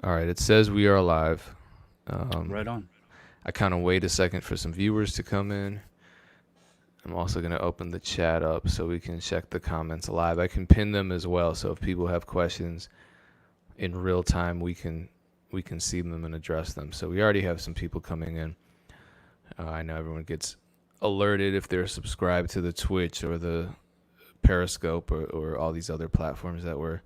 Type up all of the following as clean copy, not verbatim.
All right, it says we are live. Right on. I kind of wait a second for some viewers to come in. I'm also going to open the chat up so we can check the comments live. I can pin them as well, so if people have questions in real time, we can see them and address them. So we already have some people coming in. I know everyone gets alerted if they're subscribed to the Twitch or the Periscope or all these other platforms that we're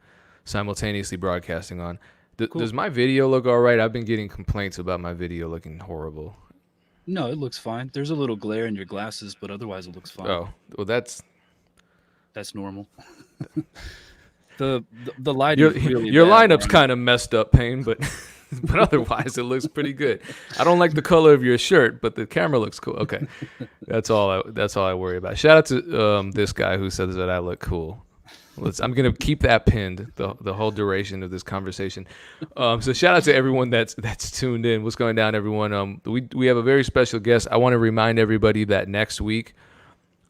simultaneously broadcasting on. Cool. Does my video look all right? I've been getting complaints about my video looking horrible. No, it looks fine. There's a little glare in your glasses, but otherwise it looks fine. Oh, well, that's That's normal. The lighting's really your bad where lineup's I'm at. kind of messed up, Payne, but but otherwise it looks pretty good. I don't like the color of your shirt, but the camera looks cool. Okay, that's all I worry about. Shout out to this guy who says that I look cool. I'm gonna keep that pinned the whole duration of this conversation. So shout out to everyone that's tuned in. What's going down, everyone? We have a very special guest. I want to remind everybody that next week,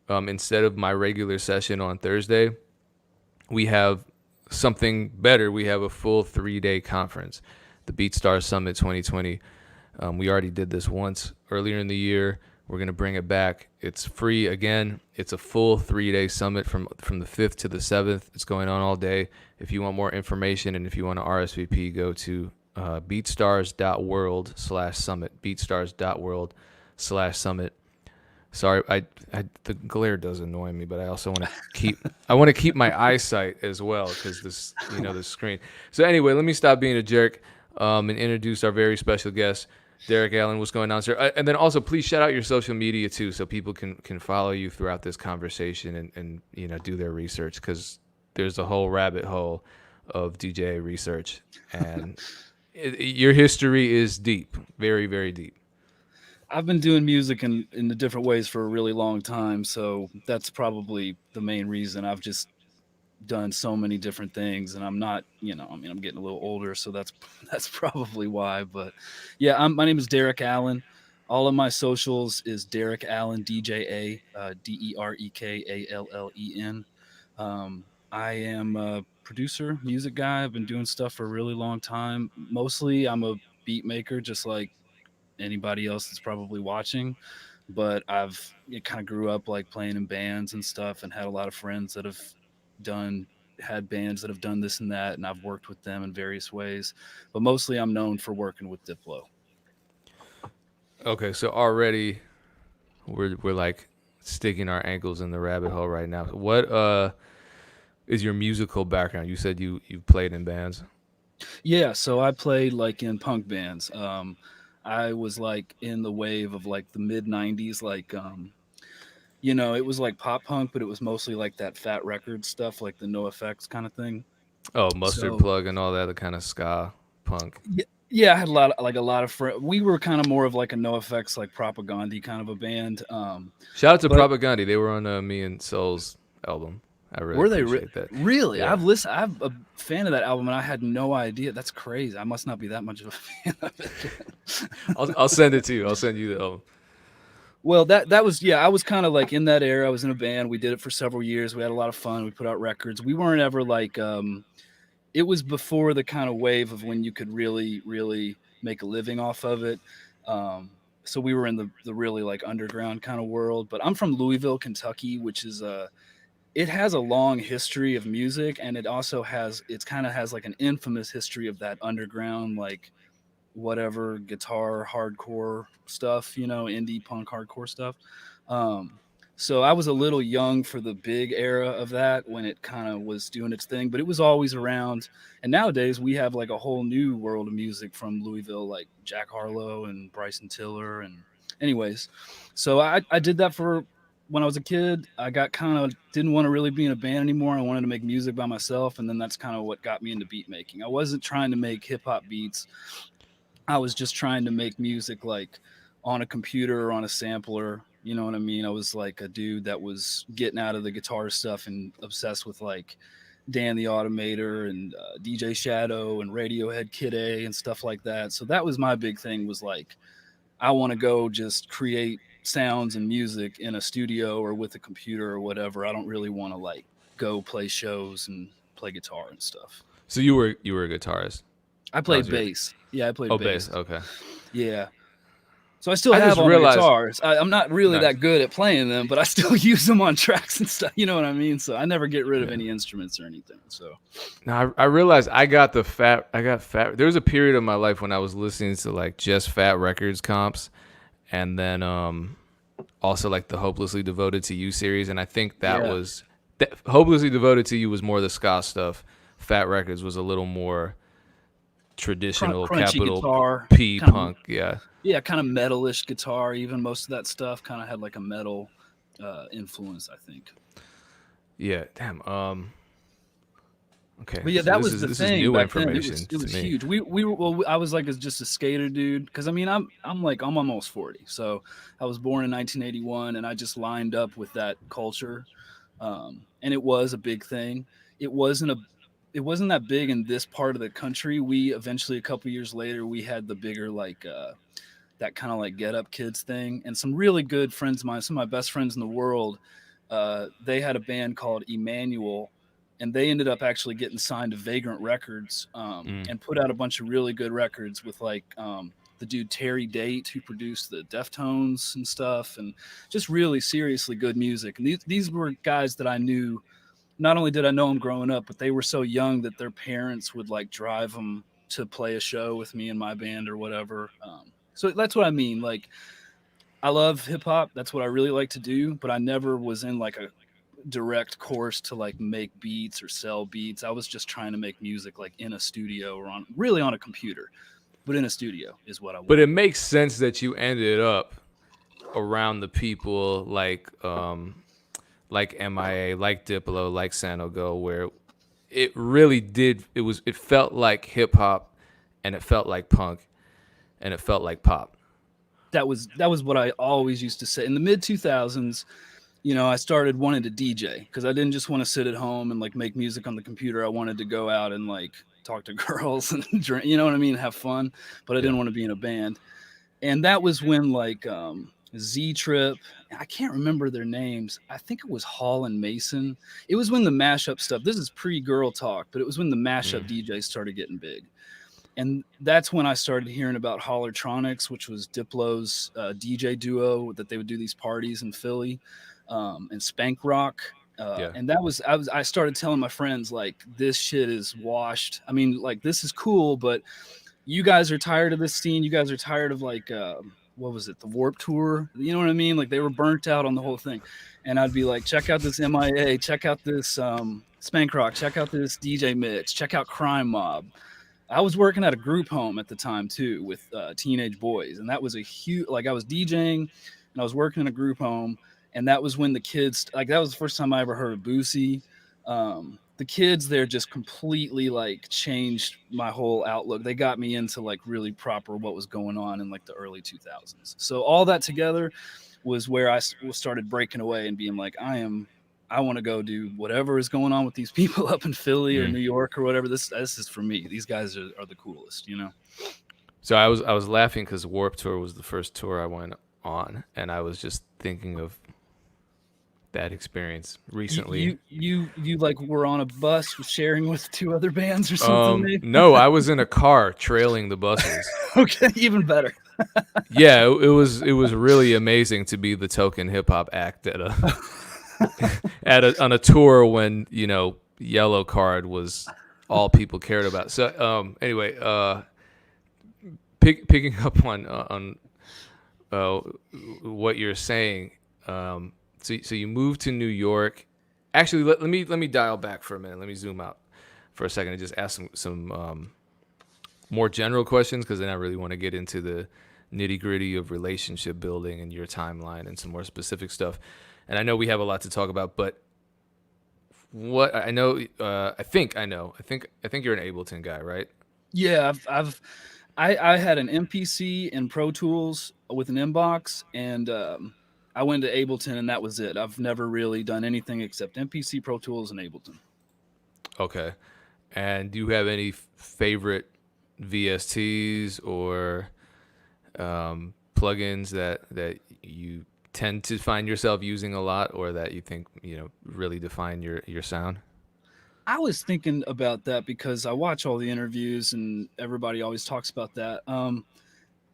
instead of my regular session on Thursday, we have something better. We have a full 3-day conference, the BeatStars Summit 2020. We already did this once earlier in the year. We're going to bring it back. It's free again. It's a full 3-day summit from the 5th to the 7th. It's going on all day. If you want more information and if you want to RSVP, go to beatstars.world/summit, beatstars.world/summit. Sorry, the glare does annoy me, but I also want to keep my eyesight as well because the screen. So anyway, let me stop being a jerk and introduce our very special guest, Derek Allen. What's going on, sir? And then also please shout out your social media too, so people can follow you throughout this conversation and do their research because there's a whole rabbit hole of DJA research and your history is deep, very very deep. I've been doing music in the different ways for a really long time, so that's probably the main reason. I've just done so many different things, and I'm not, I mean, I'm getting a little older, so that's that's probably why. But yeah, my name is Derek Allen. All of my socials is Derek Allen, DJA, DEREKALLEN. I am a producer, music guy. I've been doing stuff for a really long time. Mostly, I'm a beat maker, just like anybody else that's probably watching. But I've kind of grew up like playing in bands and stuff, and had a lot of friends that have done had bands that have done this and that, and I've worked with them in various ways. But mostly, I'm known for working with Diplo. Okay, so already we're like sticking our ankles in the rabbit hole right now. What is your musical background? You said you've played in bands. Yeah, so I played like in punk bands. I was like in the wave of like the mid '90s, like it was like pop punk, but it was mostly like that Fat Record stuff, like the No Effects kind of thing. Oh, Mustard So Plug and all that, the kind of ska punk. yeah, yeah, I had a lot of friends. We were kind of more of like a No Effects, like propaganda kind of a band. Shout out to But Propaganda. They were on me and Soul's album. I really were they appreciate that. really? Yeah, I'm a fan of that album, and I had no idea. That's crazy. I must not be that much of a fan of it. I'll send it to you. I'll send you the album. Well, that was, yeah. I was kind of like in that era. I was in a band. We did it for several years. We had a lot of fun. We put out records. We weren't ever like. It was before the kind of wave of when you could really, really make a living off of it. So we were in the really like underground kind of world. But I'm from Louisville, Kentucky, which is it has a long history of music, and it also has it's kind of has like an infamous history of that underground like whatever guitar hardcore stuff, indie punk hardcore stuff. Um, so I was a little young for the big era of that when it kind of was doing its thing, but it was always around. And nowadays we have like a whole new world of music from Louisville, like Jack Harlow and Bryson Tiller. And, anyways, so I did that for when I was a kid. I got kind of didn't want to really be in a band anymore. I wanted to make music by myself. And then that's kind of what got me into beat making. I wasn't trying to make hip hop beats. I was just trying to make music like on a computer or on a sampler. You know what I mean? I was like a dude that was getting out of the guitar stuff and obsessed with like Dan the Automator and DJ Shadow and Radiohead Kid A and stuff like that. So that was my big thing, was like I want to go just create sounds and music in a studio or with a computer or whatever. I don't really want to like go play shows and play guitar and stuff. So you were a guitarist. I That was played your bass. Yeah, I played oh bass. bass. Okay. Yeah. So I still I have just all my realized. guitars. I'm not really Nice. that good at playing them, but I still use them on tracks and stuff. You know what I mean? So I never get rid of Yeah. any instruments or anything. So Now I realized I got fat. There was a period of my life when I was listening to like just Fat Records comps, and then also like the Hopelessly Devoted to You series, and I think yeah, Hopelessly Devoted to You was more the ska stuff. Fat Records was a little more traditional crunchy capital guitar, P kind of punk. Yeah. kind of metalish guitar. Even most of that stuff kind of had like a metal influence, I think. Yeah. Damn. Okay. But yeah, So that this was is the this is thing new back then. information It to was me. huge. I was like just a skater dude because I mean I'm almost 40. So I was born in 1981 and I just lined up with that culture. And it was a big thing. It wasn't a it wasn't that big in this part of the country. We eventually a couple years later we had the bigger like that kind of like Get Up Kids thing, and some really good friends of mine, some of my best friends in the world, they had a band called Emmanuel, and they ended up actually getting signed to Vagrant Records, Mm. and put out a bunch of really good records with like the dude Terry Date who produced the Deftones and stuff, and just really seriously good music. And these were guys that I knew. Not only did I know them growing up, but they were so young that their parents would like drive them to play a show with me and my band or whatever. So that's what I mean. Like, I love hip hop. That's what I really like to do, but I never was in like a direct course to like make beats or sell beats. I was just trying to make music like in a studio or on a computer, but in a studio is what I But wanted. it makes sense that you ended up around the people like MIA, like Diplo, like Sanogo, where it really did. It felt like hip hop, and it felt like punk, and it felt like pop. That was what I always used to say in the mid 2000s. I started wanting to DJ because I didn't just want to sit at home and like make music on the computer. I wanted to go out and like talk to girls and drink, you know what I mean, have fun, but I Yeah. didn't want to be in a band. And that was when like Z Trip, I can't remember their names. I think it was Hall and Mason. It was when the mashup stuff. This is pre-Girl Talk, but it was when the mashup Mm. DJs started getting big. And that's when I started hearing about Hollertronics, which was Diplo's DJ duo that they would do these parties in Philly, and Spank Rock. Yeah. And I started telling my friends like this shit is washed. I mean, like this is cool, but you guys are tired of this scene. You guys are tired of like what was it, the Warp Tour? You know what I mean? Like they were burnt out on the whole thing. And I'd be like, check out this MIA, check out this Spank Rock, check out this DJ Mitch, check out Crime Mob. I was working at a group home at the time too with teenage boys, and that was a huge. Like I was DJing, and I was working in a group home, and that was when the kids. Like that was the first time I ever heard of Boosie. The kids there just completely like changed my whole outlook. They got me into like really proper what was going on in like the early 2000s. So all that together was where I started breaking away and being like, I want to go do whatever is going on with these people up in Philly or Mm. New York or whatever. This is for me. These guys are the coolest, you know? So I was laughing because Warp Tour was the first tour I went on, and I was just thinking of that experience You, recently. you like were on a bus sharing with two other bands or something, maybe? No, I was in a car trailing the buses. Okay, even better. Yeah, it was really amazing to be the token hip hop act at a on a tour when Yellow Card was all people cared about. So anyway, picking up on uh, what you're saying. So you moved to New York. Actually, let me dial back for a minute. Let me zoom out for a second and just ask some more general questions, because then I really want to get into the nitty gritty of relationship building and your timeline and some more specific stuff. And I know we have a lot to talk about, but what I know, I think you're an Ableton guy, right? Yeah, I had an MPC and Pro Tools with an inbox, and I went to Ableton, and that was it. I've never really done anything except MPC, Pro Tools, and Ableton. Okay. And do you have any favorite VSTs or plugins that you tend to find yourself using a lot, or that you think really define your sound? I was thinking about that because I watch all the interviews and everybody always talks about that.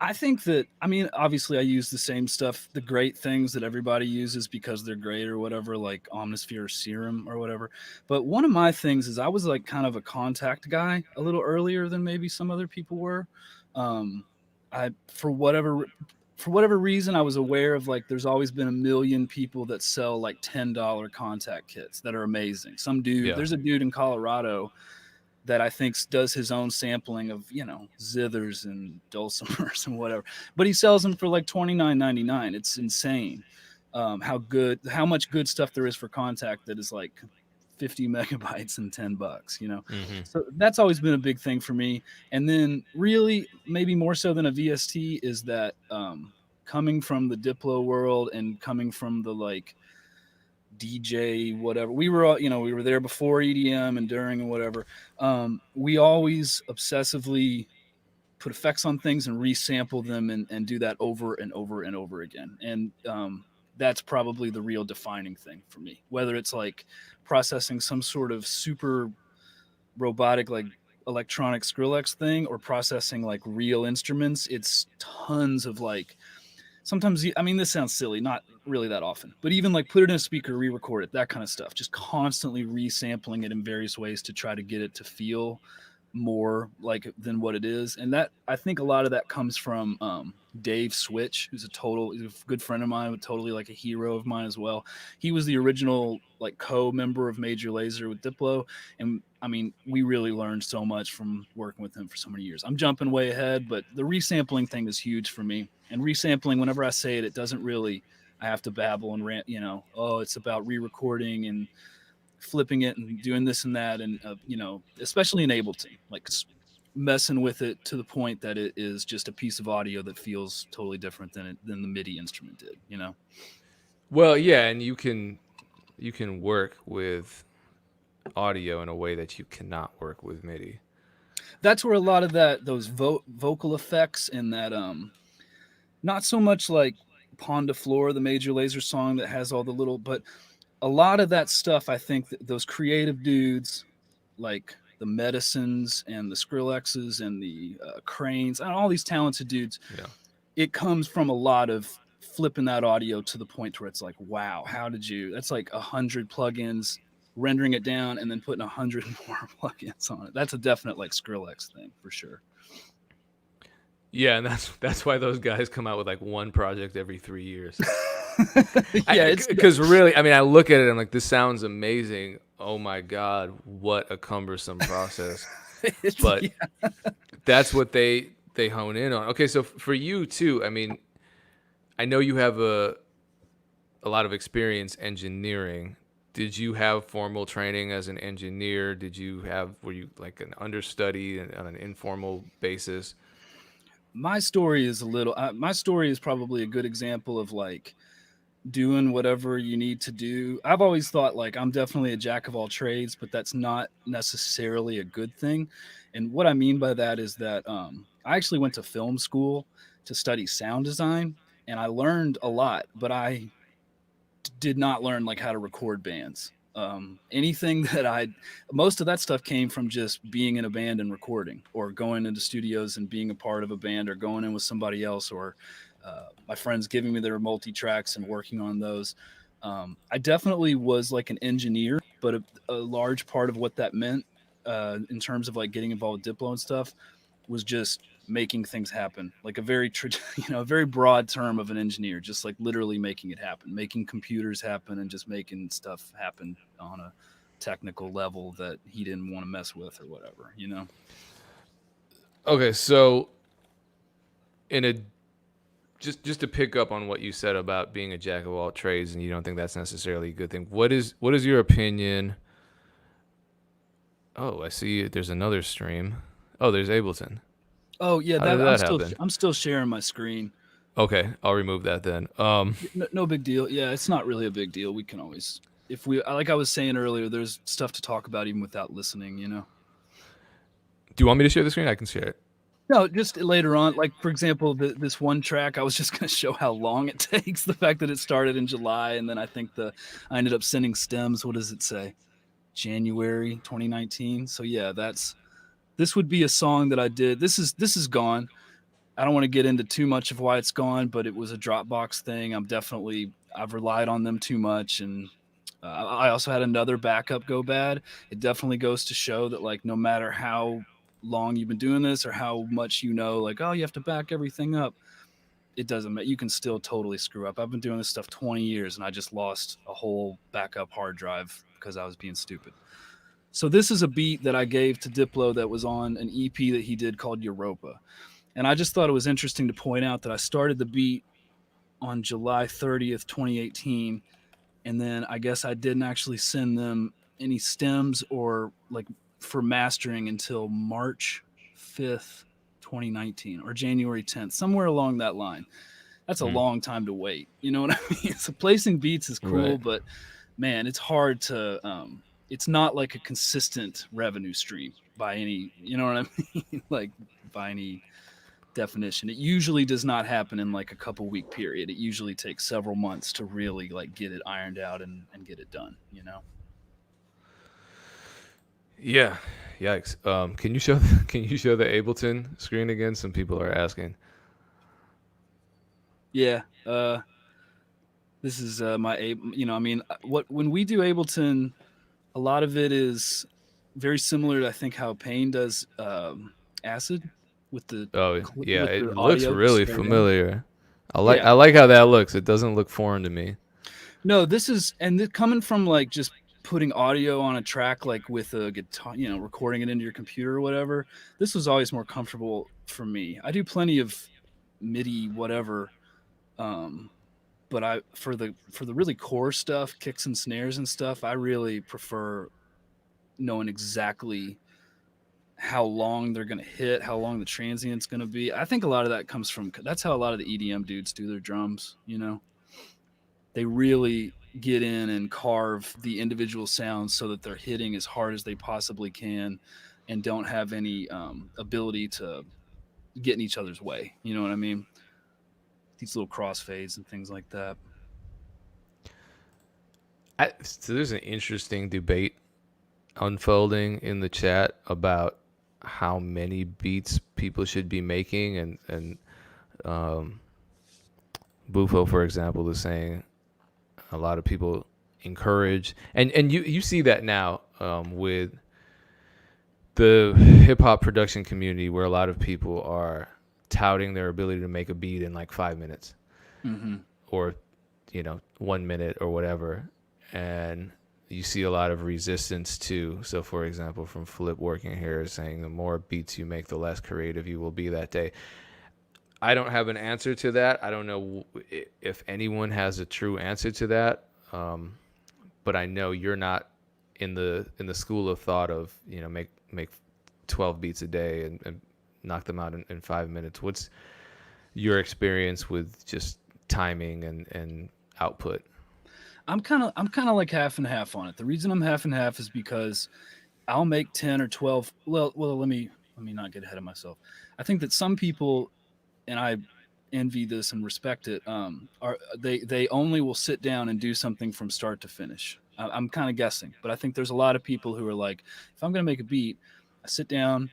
I think that, I mean, obviously I use the same stuff, the great things that everybody uses because they're great or whatever, like Omnisphere or Serum or whatever. But one of my things is I was like kind of a contact guy a little earlier than maybe some other people were. Um, I, for whatever reason, I was aware of like there's always been a million people that sell like $10 contact kits that are amazing. Some dude, Yeah. there's a dude in Colorado that I think does his own sampling of, zithers and dulcimers and whatever, but he sells them for like $29.99. It's insane how much good stuff there is for contact that is like 50 megabytes and $10. Hmm. So that's always been a big thing for me. And then really maybe more so than a VST is that coming from the Diplo world and coming from the like DJ, whatever. We were all, we were there before EDM and during and whatever. We always obsessively put effects on things and resample them and do that over and over and over again. And that's probably the real defining thing for me. Whether it's like processing some sort of super robotic, like electronic Skrillex thing or processing like real instruments, it's tons of like sometimes, I mean, this sounds silly, not really that often, but even like put it in a speaker, re-record it, that kind of stuff, just constantly resampling it in various ways to try to get it to feel more like than what it is. And that, I think a lot of that comes from Dave Switch, he's a good friend of mine, but totally like a hero of mine as well. He was the original like co-member of Major Lazer with Diplo. And I mean, we really learned so much from working with him for so many years. I'm jumping way ahead, but the resampling thing is huge for me. And resampling, whenever I say it, it doesn't really, I have to babble and rant, it's about re-recording and flipping it and doing this and that. And, especially in Ableton, like messing with it to the point that it is just a piece of audio that feels totally different than the MIDI instrument did. Well, yeah, and you can work with audio in a way that you cannot work with MIDI. That's where a lot of those vocal effects and that, not so much like Pond de Floor, the Major Lazer song that has all the little, but a lot of that stuff, I think that those creative dudes like the Medicines and the Skrillexes and the Cranes and all these talented dudes, Yeah. it comes from a lot of flipping that audio to the point where it's like, wow, that's like 100 plugins, rendering it down and then putting 100 more plugins on it. That's a definite like Skrillex thing for sure. Yeah, and that's why those guys come out with like one project every 3 years. Yeah, because really, I mean, I look at it, I'm like, this sounds amazing. Oh my god, what a cumbersome process. But yeah. that's what they hone in on. Okay, so for you too, I mean, I know you have a lot of experience engineering. Did you have formal training as an engineer? Were you like an understudy on an informal basis? My story is my story is probably a good example of like doing whatever you need to do. I've always thought like I'm definitely a jack of all trades, but that's not necessarily a good thing. And what I mean by that is that I actually went to film school to study sound design and I learned a lot, but I did not learn like how to record bands. Anything most of that stuff came from just being in a band and recording or going into studios and being a part of a band or going in with somebody else or my friends giving me their multi-tracks and working on those. I definitely was like an engineer, but a large part of what that meant in terms of like getting involved with Diplo and stuff was just making things happen, like a very a very broad term of an engineer, just like literally making it happen, making computers happen and just making stuff happen on a technical level that he didn't want to mess with or whatever. Okay, so in a just to pick up on what you said about being a jack of all trades and you don't think that's necessarily a good thing. What is your opinion? Oh, I see there's another stream. Oh, there's Ableton. Oh yeah, How did that happen? I'm still sharing my screen. Okay, I'll remove that then. No big deal. Yeah, it's not really a big deal. We can always, if we, like I was saying earlier, there's stuff to talk about even without listening. Do you want me to share the screen? I can share it. No, just later on. Like for example, this one track, I was just going to show how long it takes. The fact that it started in July, and then I think I ended up sending stems. What does it say? January 2019. So yeah, this would be a song that I did. This is gone. I don't want to get into too much of why it's gone, but it was a Dropbox thing. I've relied on them too much, and I also had another backup go bad. It definitely goes to show that like no matter how long you've been doing this or how much you know, like oh you have to back everything up, it doesn't matter. You can still totally screw up. I've been doing this stuff 20 years, and I just lost a whole backup hard drive because I was being stupid. So this is a beat that I gave to Diplo that was on an EP that he did called Europa. And I just thought it was interesting to point out that I started the beat on July 30th, 2018. And then I guess I didn't actually send them any stems or like for mastering until March 5th, 2019 or January 10th, somewhere along that line. That's a Mm, long time to wait. You know what I mean? So placing beats is cool, right. but man, it's hard to, it's not like a consistent revenue stream by any, you know what I mean? Like by any definition. It usually does not happen in like a couple week period. It usually takes several months to really like get it ironed out and get it done, you know? Yeah. Yikes. Can you show can you show the Ableton screen again? Some people are asking. Yeah. This is you know, I mean, what when we do Ableton, a lot of it is very similar to I think how Payne does Acid with Oh, yeah, with it the looks audio just really straight in. familiar. I Yeah. like how that looks. It doesn't look foreign to me. No, this is coming from like just putting audio on a track like with a guitar, you know, recording it into your computer or whatever. This was always more comfortable for me. I do plenty of MIDI whatever, um, but I for the really core stuff, kicks and snares and stuff, I really prefer knowing exactly how long they're going to hit, how long the transient's going to be. I think a lot of that comes from that's how a lot of the EDM dudes do their drums, you know. They really get in and carve the individual sounds so that they're hitting as hard as they possibly can and don't have any ability to get in each other's way. You know what I mean? These little crossfades and things like that. So there's an interesting debate unfolding in the chat about how many beats people should be making, and um, Bufo, for example, is saying a lot of people encourage, and you see that now with the hip hop production community, where a lot of people are touting their ability to make a beat in like 5 minutes Mm-hmm. or 1 minute or whatever, and you see a lot of resistance to. So, for example, from Flip working here saying the more beats you make, the less creative you will be that day. I don't have an answer to that. I don't know if anyone has a true answer to that. But I know you're not in the school of thought of make 12 beats a day and knock them out in 5 minutes. What's your experience with just timing and output? I'm kind of like half and half on it. The reason I'm half and half is because I'll make 10 or 12. Well, let me not get ahead of myself. I think that some people, and I envy this and respect it, are they only will sit down and do something from start to finish. I'm kind of guessing, but I think there's a lot of people who are like, if I'm going to make a beat, I sit down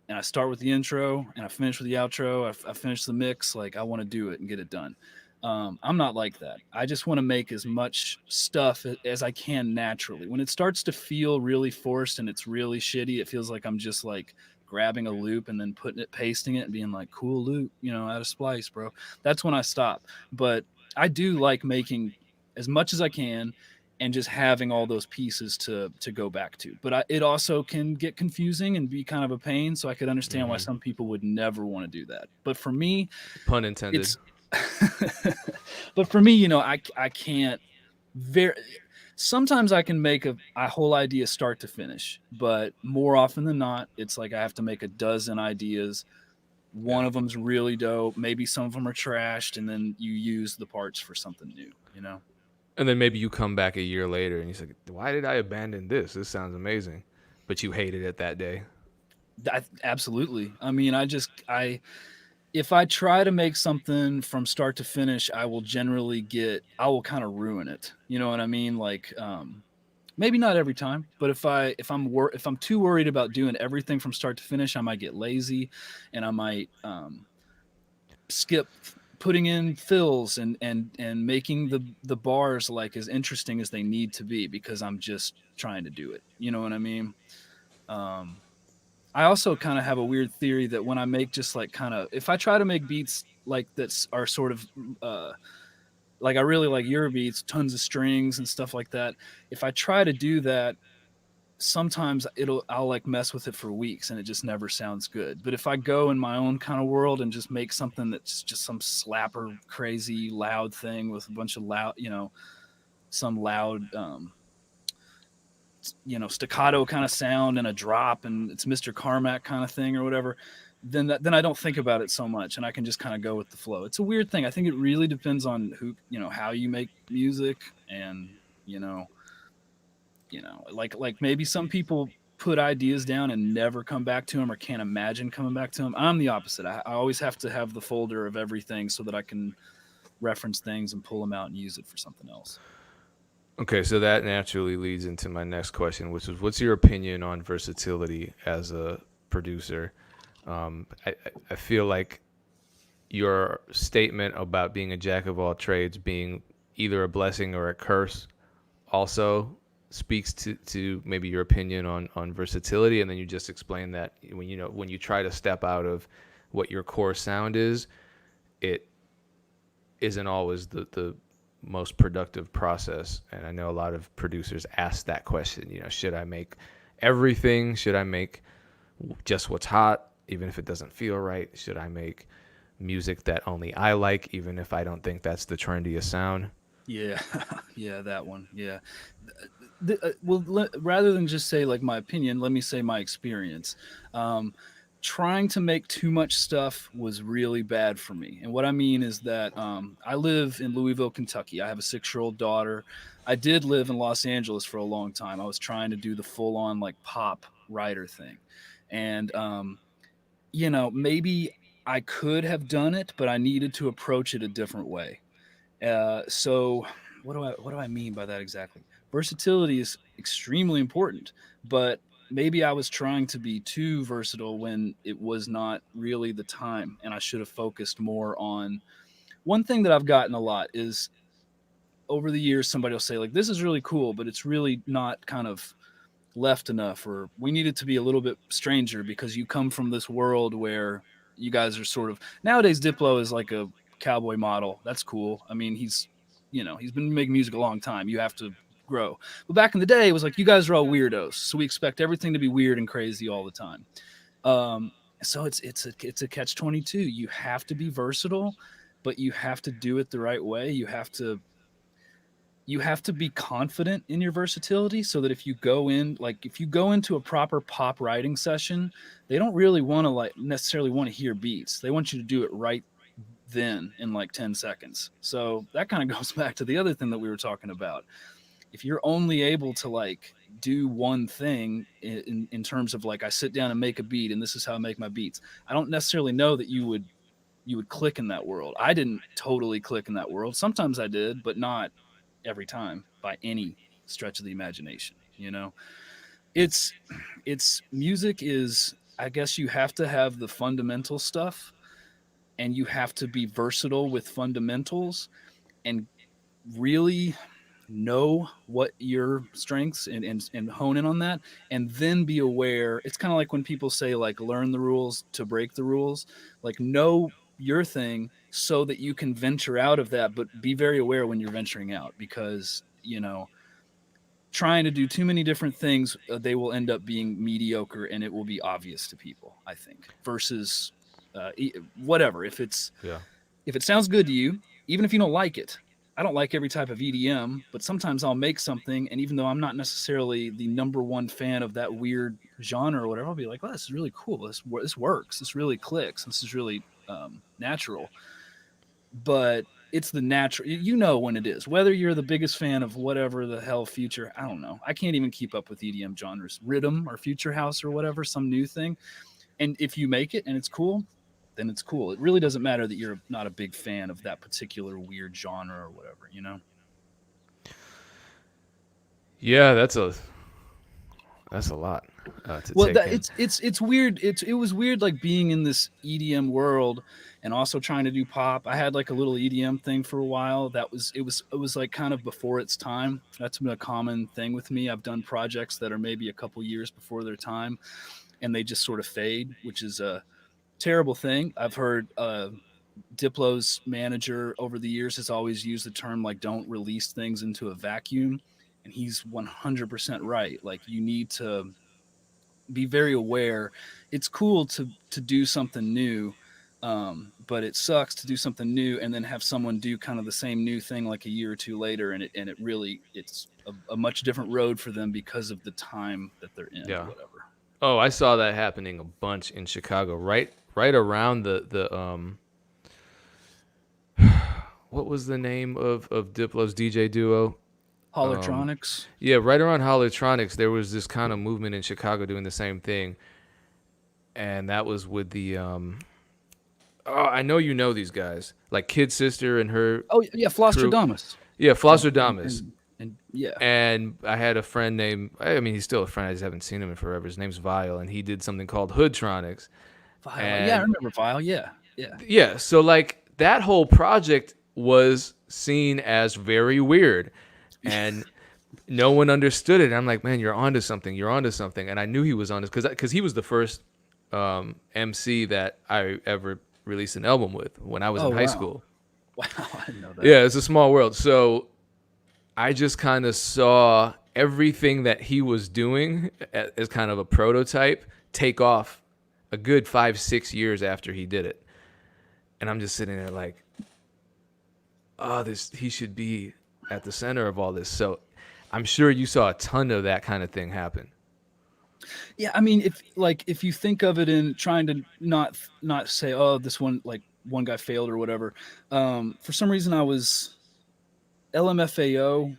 and I start with the intro and I finish with the outro. I finish the mix. Like I want to do it and get it done. I'm not like that. I just want to make as much stuff as I can naturally. When it starts to feel really forced and it's really shitty, it feels like I'm just like grabbing a loop and then putting it, pasting it, and being like, "Cool loop," you know, out of splice, bro. That's when I stop. But I do like making as much as I can and just having all those pieces to go back to. But it also can get confusing and be kind of a pain. So I could understand why Hmm. some people would never want to do that. But for me, Pun intended. it's but for me, you know, I can't very sometimes I can make a whole idea start to finish, but more often than not, it's like I have to make a dozen ideas. Yeah. One of them's really dope. Maybe some of them are trashed, and then you use the parts for something new, you know? And then maybe you come back a year later and you say, "Why did I abandon this? This sounds amazing," but you hated it that day. Absolutely. I mean, if I try to make something from start to finish, I will kind of ruin it. You know what I mean? Like, Maybe not every time, but if I'm too worried about doing everything from start to finish, I might get lazy, and I might skip putting in fills and making the bars like as interesting as they need to be because I'm just trying to do it. You know what I mean? Um, I also kind of have a weird theory that when I make just like kind of if I try to make beats like that are sort of uh, like I really like your beats, tons of strings and stuff like that. If I try to do that, sometimes I'll like mess with it for weeks and it just never sounds good. But if I go in my own kind of world and just make something that's just some slapper crazy loud thing with a bunch of loud, some loud staccato kind of sound and a drop and it's Mr. Carmack kind of thing or whatever, then I don't think about it so much and I can just kind of go with the flow. It's a weird thing. I think it really depends on how you make music and you know like maybe some people put ideas down and never come back to them or can't imagine coming back to them. I'm the opposite. I always have to have the folder of everything so that I can reference things and pull them out and use it for something else. Okay, so that naturally leads into my next question, which is, what's your opinion on versatility as a producer? I feel like your statement about being a jack of all trades being either a blessing or a curse also speaks to maybe your opinion on versatility, and then you just explained that when you try to step out of what your core sound is, it isn't always the most productive process. And I know a lot of producers ask that question, should I make everything? Should I make just what's hot, even if it doesn't feel right? Should I make music that only I like, even if I don't think that's the trendiest sound? Yeah, yeah, that one. Yeah. Well, rather than just say like my opinion, let me say my experience. Um, Trying to make too much stuff was really bad for me. And what I mean is that I live in Louisville, Kentucky. I have a 6-year-old daughter. I did live in Los Angeles for a long time. I was trying to do the full on like pop writer thing. And, maybe I could have done it, but I needed to approach it a different way. So what do I mean by that exactly? Versatility is extremely important, but maybe I was trying to be too versatile when it was not really the time, and I should have focused more on one thing that I've gotten a lot is over the years somebody will say like this is really cool, but it's really not kind of left enough, or we need it to be a little bit stranger because you come from this world where you guys are sort of nowadays Diplo is like a cowboy model. That's cool. I mean, he's been making music a long time. You have to grow. But back in the day, it was like you guys are all weirdos, so we expect everything to be weird and crazy all the time. Um, so it's a catch 22. You have to be versatile, but you have to do it the right way. You have to be confident in your versatility so that if you go into a proper pop writing session, they don't really want to like necessarily want to hear beats. They want you to do it right then in like 10 seconds. So that kind of goes back to the other thing that we were talking about. If you're only able to like do one thing in terms of like I sit down and make a beat and this is how I make my beats, I don't necessarily know that you would click in that world. I didn't totally click in that world. Sometimes I did, but not every time by any stretch of the imagination. It's music is, I guess you have to have the fundamental stuff and you have to be versatile with fundamentals and really know what your strengths and hone in on that and then be aware. It's kind of like when people say like learn the rules to break the rules, like know your thing so that you can venture out of that, but be very aware when you're venturing out because trying to do too many different things, they will end up being mediocre and it will be obvious to people, I think, versus whatever. Yeah. If it sounds good to you, even if you don't like it, I don't like every type of EDM, but sometimes I'll make something, and even though I'm not necessarily the number one fan of that weird genre or whatever, I'll be like, "Well, this is really cool. This works. This really clicks. This is really natural." But it's the natural. You know when it is. Whether you're the biggest fan of whatever the hell future, I don't know. I can't even keep up with EDM genres, rhythm or future house or whatever, some new thing. And if you make it and it's cool, then it's cool. It really doesn't matter that you're not a big fan of that particular weird genre or whatever. Yeah, that's a lot to Well, take in. it's weird. It was weird like being in this EDM world and also trying to do pop. I had like a little EDM thing for a while. It was like kind of before its time. That's been a common thing with me. I've done projects that are maybe a couple years before their time, and they just sort of fade, which is a terrible thing. I've heard Diplo's manager over the years has always used the term like don't release things into a vacuum, and he's 100% right. Like you need to be very aware. It's cool to do something new, but it sucks to do something new and then have someone do kind of the same new thing like a year or two later, and it really it's a much different road for them because of the time that they're in or Yeah. whatever. Oh, I saw that happening a bunch in Chicago. Right around the what was the name of Diplo's DJ duo? Holotronics. Yeah, right around Holotronics, there was this kind of movement in Chicago doing the same thing, and that was with the oh, I know you know these guys, like Kid Sister and her Oh yeah, crew. Flostradamus. Yeah, And, Flostradamus. and yeah. And I had a friend named, I mean, he's still a friend. I just haven't seen him in forever. His name's Vile, and he did something called Hoodtronics. Vile. Yeah, I And remember Vile. Yeah, yeah. yeah, so like that whole project was seen as very weird, and no one understood it. And I'm like, man, you're onto something. You're onto something. And I knew he was onto because he was the first MC that I ever released an album with when I was Oh in high wow, school. wow. I didn't know that. Yeah, it's a small world. So I just kind of saw everything that he was doing as kind of a prototype take off a good 5-6 years after he did it. And I'm just sitting there like, oh, he should be at the center of all this. So I'm sure you saw a ton of that kind of thing happen. Yeah, I mean, if you think of it in trying to not say, oh, this one guy failed or whatever. For some reason, I was LMFAO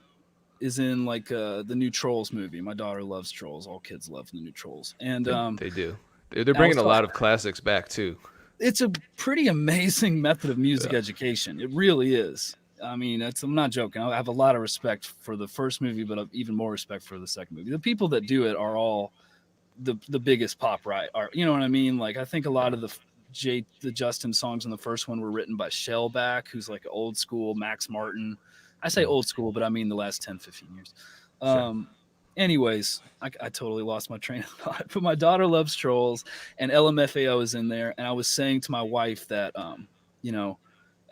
is in like the new Trolls movie. My daughter loves Trolls. All kids love the new Trolls, and They do. They're I was bringing a lot talking. of classics back too. It's a pretty amazing method of music Yeah. education. It really is. I mean, I'm not joking. I have a lot of respect for the first movie, but even more respect for the second movie. The people that do it are all the biggest pop right are, you know what I mean? Like I think a lot Yeah. of the Justin songs in the first one were written by Shellback, who's like old school Max Martin. I say Mm, old school, but I mean the last 10-15 years. sure. um Anyways, I totally lost my train of thought, but my daughter loves Trolls and LMFAO is in there, and I was saying to my wife that you know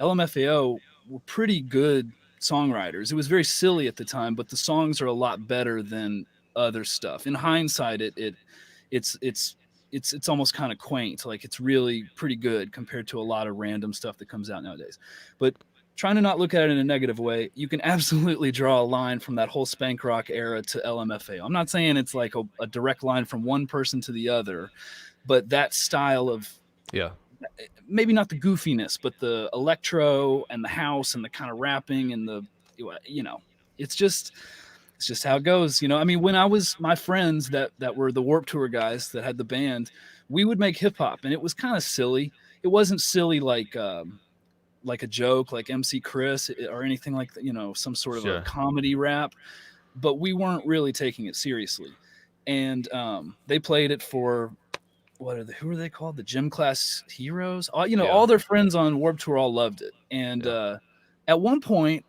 LMFAO were pretty good songwriters. It was very silly at the time, but the songs are a lot better than other stuff. In hindsight, it's it's it's almost kind of quaint. Like it's really pretty good compared to a lot of random stuff that comes out nowadays. But trying to not look at it in a negative way, you can absolutely draw a line from that whole spank rock era to LMFAO. I'm not saying it's like a direct line from one person to the other, but that style of Yeah. maybe not the goofiness, but the electro and the house and the kind of rapping and the you know, it's just it's just how it goes. I mean, when I was my friends that were the Warp Tour guys that had the band, we would make hip hop, and it was kind of silly. It wasn't silly like a joke, like MC Chris or anything like that, some sort of a Sure. comedy rap, but we weren't really taking it seriously. And they played it for who are they called? The Gym Class Heroes. Yeah. All their friends on Warp Tour all loved it. And Yeah. at one point,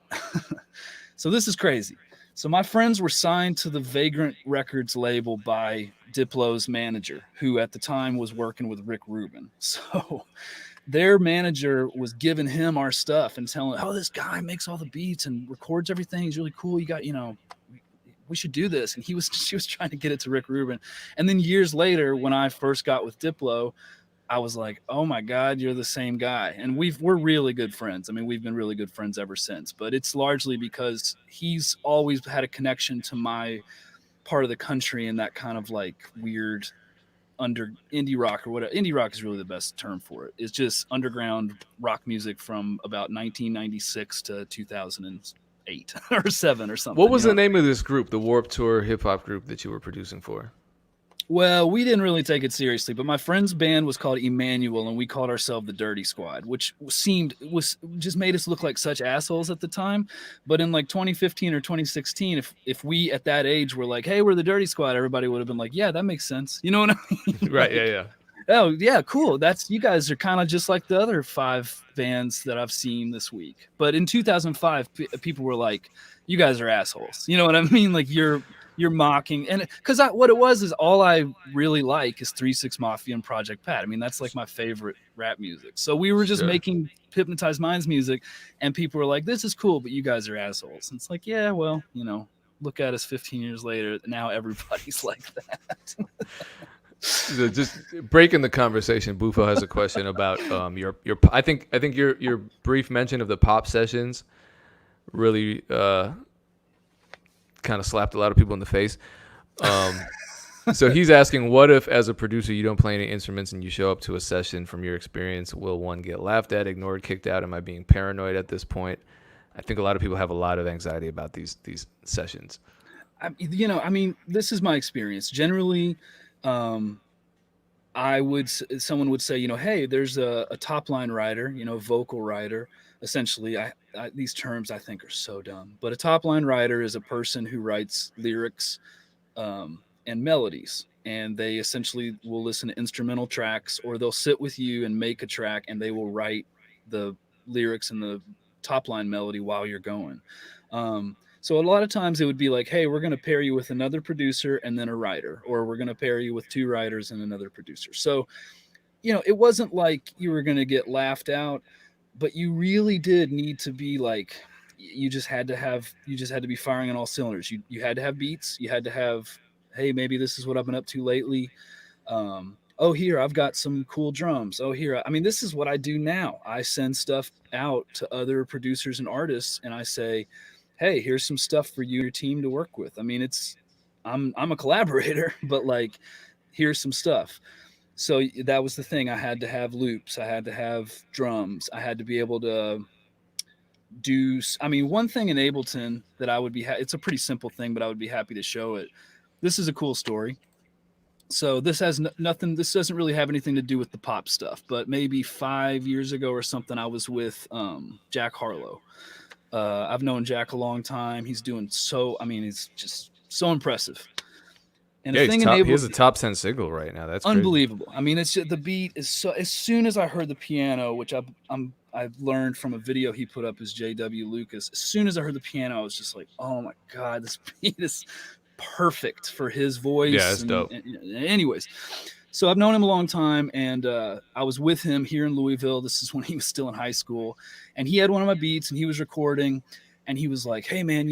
so this is crazy. So my friends were signed to the Vagrant Records label by Diplo's manager, who at the time was working with Rick Rubin. So their manager was giving him our stuff and telling, oh, this guy makes all the beats and records everything. He's really cool. You got, we should do this. And she was trying to get it to Rick Rubin. And then years later, when I first got with Diplo, I was like, oh my God, you're the same guy. And we're really good friends. I mean, we've been really good friends ever since, but it's largely because he's always had a connection to my part of the country and that kind of like weird under indie rock or whatever. Indie rock is really the best term for it. It's just underground rock music from about 1996 to 2008 or 7 or something. What was the name of this group, the Warp Tour hip hop group that you were producing for? Well, we didn't really take it seriously, but my friend's band was called Emmanuel, and we called ourselves the Dirty Squad, which was just made us look like such assholes at the time. But in like 2015 or 2016, if we at that age were like, "Hey, we're the Dirty Squad," everybody would have been like, "Yeah, that makes sense." You know what I mean? Right. Yeah. Yeah. Oh yeah, cool. That's you guys are kind of just like the other 5 bands that I've seen this week. But in 2005, people were like, "You guys are assholes." You know what I mean? Like you're mocking, and because what it was is all I really like is 3 6 Mafia and Project Pat. I mean that's like my favorite rap music. So we were just Sure. making Hypnotized Minds music, and people were like, "This is cool, but you guys are assholes." And it's like, yeah, well, look at us 15 years later. Now everybody's like that. So just breaking the conversation, Bufo has a question about your. I think your brief mention of the pop sessions really kind of slapped a lot of people in the face. So he's asking, what if as a producer you don't play any instruments and you show up to a session? From your experience, will one get laughed at, ignored, kicked out? Am I being paranoid at this point? I think a lot of people have a lot of anxiety about these sessions. I mean, this is my experience. Generally, um, someone would say, hey, there's a top line writer, vocal writer. Essentially, these terms I think are so dumb, but a top line writer is a person who writes lyrics and melodies, and they essentially will listen to instrumental tracks, or they'll sit with you and make a track, and they will write the lyrics and the top line melody while you're going. So a lot of times it would be like, hey, we're going to pair you with another producer and then a writer, or we're going to pair you with 2 writers and another producer. So, it wasn't like you were going to get laughed out, but you really did need to be like, you just had to be firing on all cylinders. You had to have beats. You had to have, hey, maybe this is what I've been up to lately. Oh, here, I've got some cool drums. Oh, here, I mean, this is what I do now. I send stuff out to other producers and artists, and I say, hey, here's some stuff for you and your team to work with. I mean, I'm a collaborator, but like, here's some stuff. So that was the thing. I had to have loops. I had to have drums. I had to be able to do. I mean, one thing in Ableton that I would be. It's a pretty simple thing, but I would be happy to show it. This is a cool story. So this has nothing. This doesn't really have anything to do with the pop stuff. But maybe 5 years ago or something, I was with Jack Harlow. I've known Jack a long time. He's doing so. I mean, he's just so impressive. And Yeah, the thing enables, he has a top 10 single right now. That's unbelievable. Crazy. I mean, it's just, the beat is so. As soon as I heard the piano, which I've learned from a video he put up as J.W. Lucas. As soon as I heard the piano, I was just like, oh my god, this beat is perfect for his voice. Yeah, it's dope. Anyways. So I've known him a long time, and I was with him here in Louisville. This is when he was still in high school, and he had one of my beats, and he was recording, and he was like, hey, man,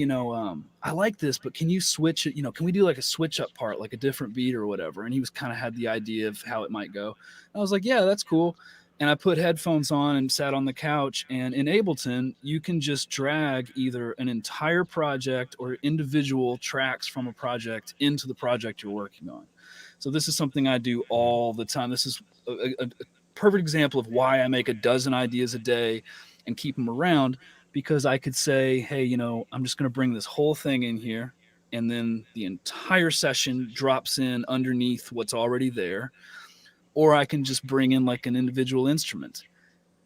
I like this, but can you switch it? Can we do like a switch up part, like a different beat or whatever? And he was kind of had the idea of how it might go. And I was like, yeah, that's cool. And I put headphones on and sat on the couch, and in Ableton, you can just drag either an entire project or individual tracks from a project into the project you're working on. So this is something I do all the time. This is a perfect example of why I make a dozen ideas a day and keep them around, because I could say, hey, I'm just going to bring this whole thing in here, and then the entire session drops in underneath what's already there. Or I can just bring in like an individual instrument.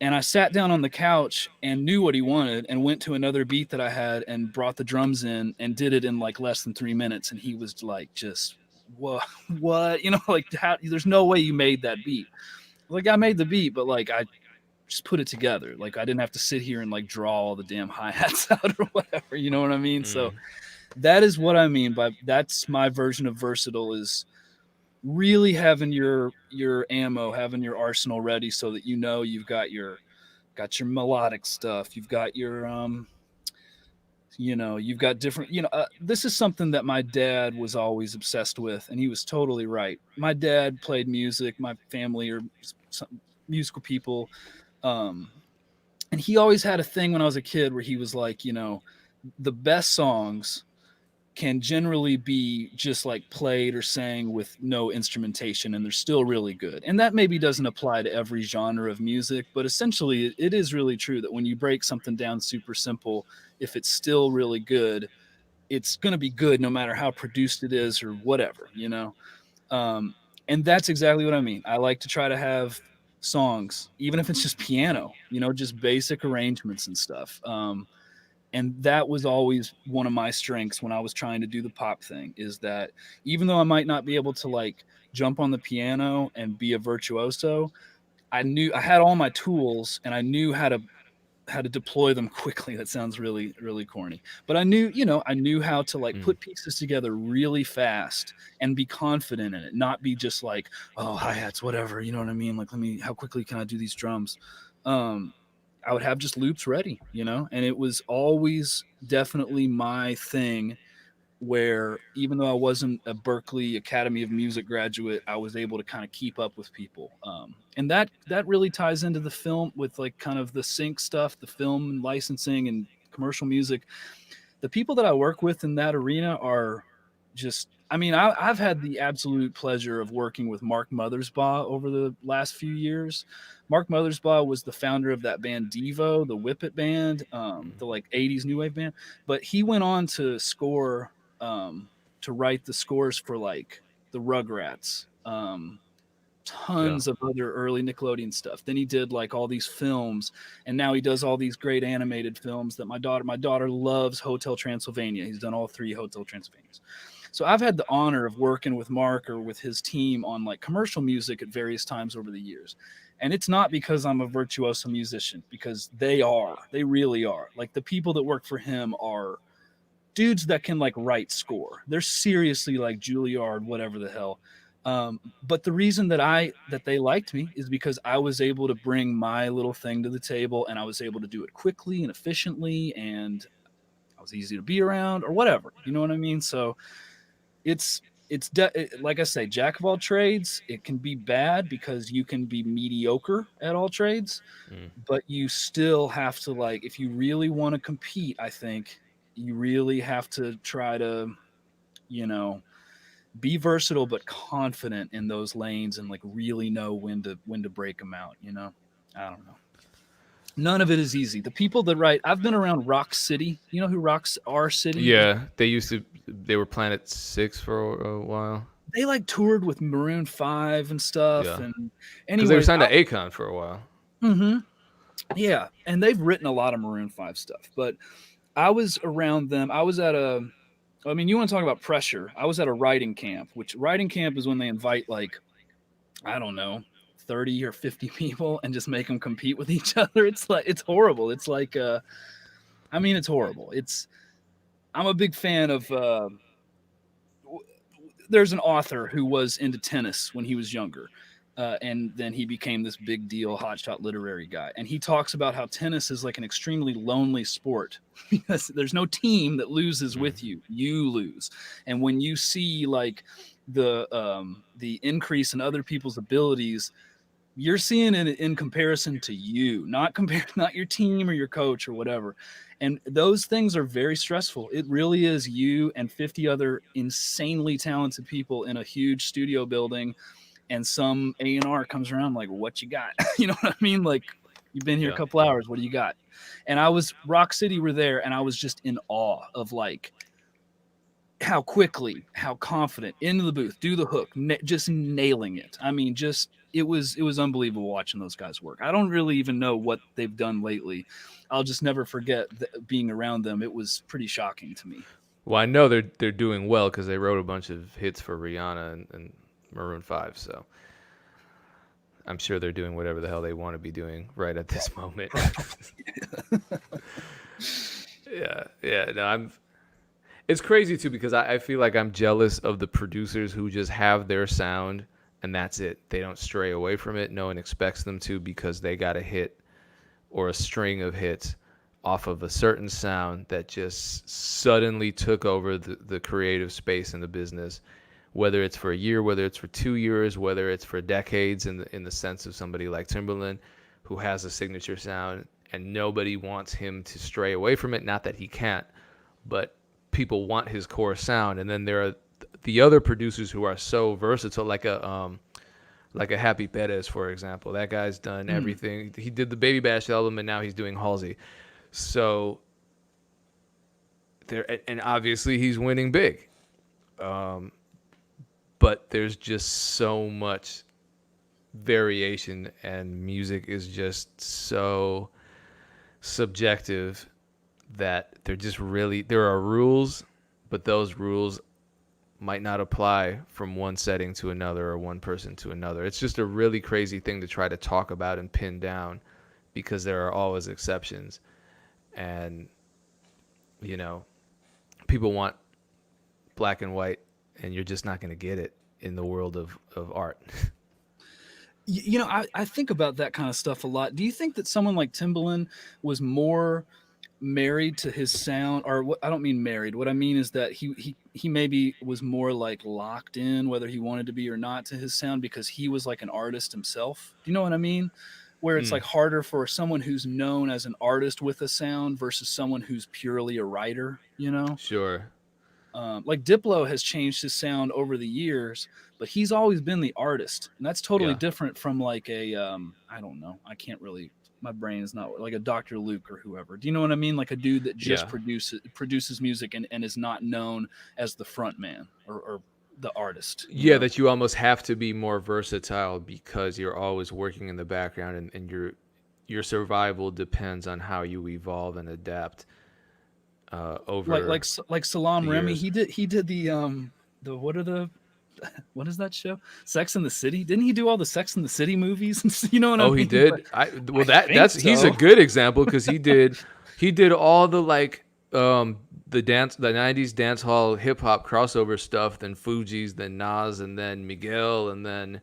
And I sat down on the couch and knew what he wanted, and went to another beat that I had and brought the drums in and did it in like less than 3 minutes. And he was like, just, what, like, how, there's no way you made that beat. Like, I made the beat, but like, I just put it together. Like, I didn't have to sit here and like draw all the damn hi-hats out or whatever. You know what I mean? So that is what I mean by, that's my version of versatile, is really having your ammo, having your arsenal ready, so that you've got your melodic stuff, you've got your you've got different, this is something that my dad was always obsessed with, and he was totally right. My dad played music, my family are some musical people, and he always had a thing when I was a kid where he was like, the best songs can generally be just like played or sang with no instrumentation, and they're still really good. And that maybe doesn't apply to every genre of music, but essentially it is really true that when you break something down super simple, if it's still really good, it's going to be good no matter how produced it is or whatever. And that's exactly what I mean. I like to try to have songs, even if it's just piano, just basic arrangements and stuff. And that was always one of my strengths when I was trying to do the pop thing, is that even though I might not be able to like jump on the piano and be a virtuoso, I had all my tools and I knew how to deploy them quickly. That sounds really, really corny, but I knew how to like Mm. put pieces together really fast and be confident in it, not be just like, oh, hi-hats, whatever. You know what I mean? Like, how quickly can I do these drums? Um, I would have just loops ready, and it was always definitely my thing, where even though I wasn't a Berklee Academy of Music graduate, I was able to kind of keep up with people. And that really ties into the film with like kind of the sync stuff, the film and licensing and commercial music. The people that I work with in that arena are just, I mean, I've had the absolute pleasure of working with Mark Mothersbaugh over the last few years. Mark Mothersbaugh was the founder of that band Devo, the Whip It band, the like 80s new wave band. But he went on to score, to write the scores for like the Rugrats, Yeah. tons of other early Nickelodeon stuff. Then he did like all these films, and now he does all these great animated films that my daughter loves. Hotel Transylvania. He's done all 3 Hotel Transylvanias. So I've had the honor of working with Mark or with his team on like commercial music at various times over the years. And it's not because I'm a virtuoso musician, because they really are. Like the people that work for him are dudes that can like write score. They're seriously like Juilliard, whatever the hell. But the reason that they liked me is because I was able to bring my little thing to the table, and I was able to do it quickly and efficiently, and I was easy to be around or whatever. You know what I mean? So like I say, jack of all trades. It can be bad because you can be mediocre at all trades, Mm. but you still have to, like, if you really want to compete, I think you really have to try to, you know, be versatile but confident in those lanes, and like really know when to break them out. I don't know. None of it is easy. The people that write, I've been around Rock City. You know who Rocks R City is? Yeah, they were Planet Six for a while. They like toured with Maroon 5 and stuff. Yeah, And because they were anyways, signed to Akon for a while. yeah, and they've written a lot of Maroon 5 stuff. But I was around them. I mean, you want to talk about pressure? I was at a writing camp, which writing camp is when they invite like, I don't know, 30 or 50 people and just make them compete with each other. It's horrible. It's like, I mean, it's horrible. I'm a big fan of, there's an author who was into tennis when he was younger. And then he became this big deal hotshot literary guy. And he talks about how tennis is like an extremely lonely sport because there's no team that loses Mm. with you. You lose. And when you see like the increase in other people's abilities, you're seeing it in comparison to you, not your team or your coach or whatever. And those things are very stressful. It really is you and 50 other insanely talented people in a huge studio building, and some A&R comes around like, what you got? You know what I mean? Like, you've been here a Yeah, couple hours. What do you got? And Rock City were there, and I was just in awe of like how quickly, how confident, into the booth, do the hook, just nailing it. I mean, it was unbelievable watching those guys work. I don't really even know what they've done lately. I'll just never forget being around them. It was pretty shocking to me. well, I know they're doing well because they wrote a bunch of hits for Rihanna and Maroon Five. So I'm sure they're doing whatever the hell they want to be doing right at this moment. Yeah, yeah. No, It's crazy too because I feel like I'm jealous of the producers who just have their sound and that's it. They don't stray away from it. No one expects them to because they got a hit or a string of hits off of a certain sound that just suddenly took over the creative space in the business, whether it's for a year, whether it's for 2 years, whether it's for decades in the sense of somebody like Timberland who has a signature sound and nobody wants him to stray away from it. Not that he can't, but people want his core sound. And then there are the other producers who are so versatile, like a Happy Perez, for example. That guy's done everything. He did the Baby Bash album, and now he's doing Halsey. So there, and obviously he's winning big. But but there's just so much variation, and music is just so subjective that there are rules, but those rules might not apply from one setting to another or one person to another. It's just a really crazy thing to try to talk about and pin down because there are always exceptions. And, you know, people want black and white, and you're just not going to get it in the world of art. You know, I think about that kind of stuff a lot. Do you think that someone like Timbaland was more married to his sound, or what? I don't mean married. What I mean is that he maybe was more like locked in, whether he wanted to be or not, to his sound because he was like an artist himself. Do you know what I mean? Where it's Mm, like harder for someone who's known as an artist with a sound versus someone who's purely a writer. You know, sure. like Diplo has changed his sound over the years, but he's always been the artist, and that's totally Yeah. different from like a I don't know, I can't really. My brain is not like a Dr. Luke or whoever. Do you know what I mean? Like a dude that just Yeah. produces music and is not known as the front man or the artist. You Yeah, know? that you almost have to be more versatile because you're always working in the background, and your survival depends on how you evolve and adapt over Like Salam the Remy, years. he did the what is that show? Sex in the City. Didn't he do all the Sex in the City movies? You know what I Oh, he mean? did. Like, Well, I think that's he's a so. good example because he did all the like the 90s dance hall hip hop crossover stuff, then Fuji's, then Nas, and then Miguel, and then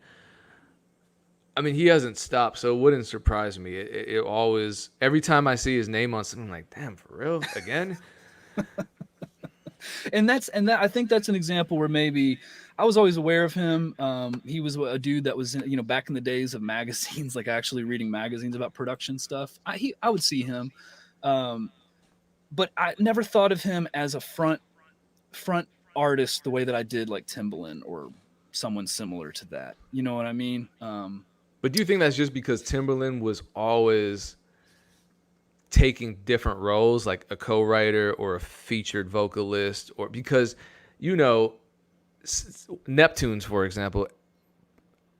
I mean he hasn't stopped, so it wouldn't surprise me. It always every time I see his name on something, I'm like, damn, for real again. And that I think that's an example where maybe I was always aware of him. He was a dude that was you know, back in the days of magazines, like actually reading magazines about production stuff. I would see him, um, but I never thought of him as a front artist the way that I did like Timbaland or someone similar to that. You know what I mean? But do you think that's just because Timberland was always taking different roles, like a co-writer or a featured vocalist, or because you know Neptunes, for example,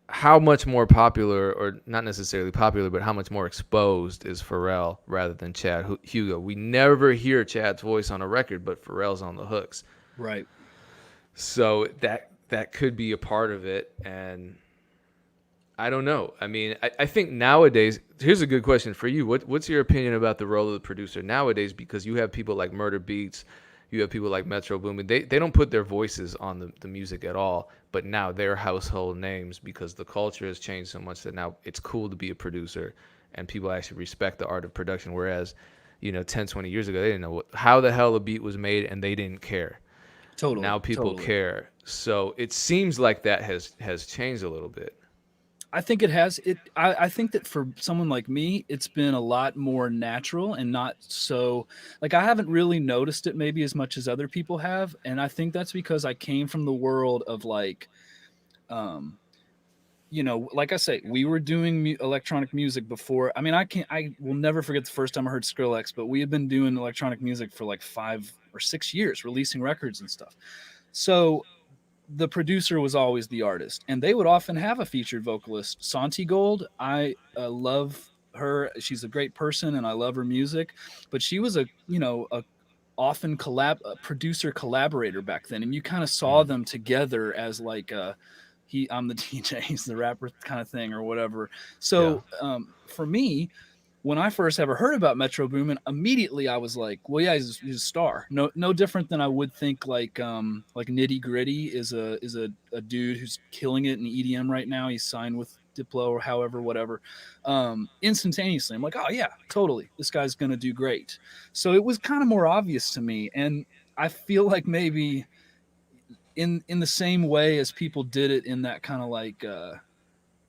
how much more popular, or not necessarily popular, but how much more exposed is Pharrell rather than Chad Hugo? We never hear Chad's voice on a record, but Pharrell's on the hooks. Right. So that could be a part of it, and I don't know. I mean, I think nowadays, here's a good question for you. What's your opinion about the role of the producer nowadays? Because you have people like Murder Beats, you have people like Metro Boomin. They don't put their voices on the music at all, but now they're household names because the culture has changed so much that now it's cool to be a producer and people actually respect the art of production. Whereas, 10, 20 years ago, they didn't know how the hell a beat was made and they didn't care. Totally. Now people Totally. care. So it seems like that has changed a little bit. I think it has. I think that for someone like me, it's been a lot more natural and not so like I haven't really noticed it maybe as much as other people have. And I think that's because I came from the world of like, um, you know, like I say, we were doing electronic music before. I mean, I will never forget the first time I heard Skrillex, but we had been doing electronic music for like 5 or 6 years, releasing records and stuff. So the producer was always the artist, and they would often have a featured vocalist. Santi Gold, I love her. She's a great person, and I love her music. But she was a often a producer collaborator back then, and you kind of saw Mm. them together as like I'm the DJ, he's the rapper kind of thing or whatever. Yeah. So for me, when I first ever heard about Metro Boomin, immediately I was like, well, yeah, he's a star. No different than I would think like Nitty Gritty is a dude who's killing it in EDM right now. He's signed with Diplo or however, whatever. Instantaneously, I'm like, oh yeah, totally. This guy's gonna do great. So it was kind of more obvious to me. And I feel like maybe in the same way as people did it in that kind of like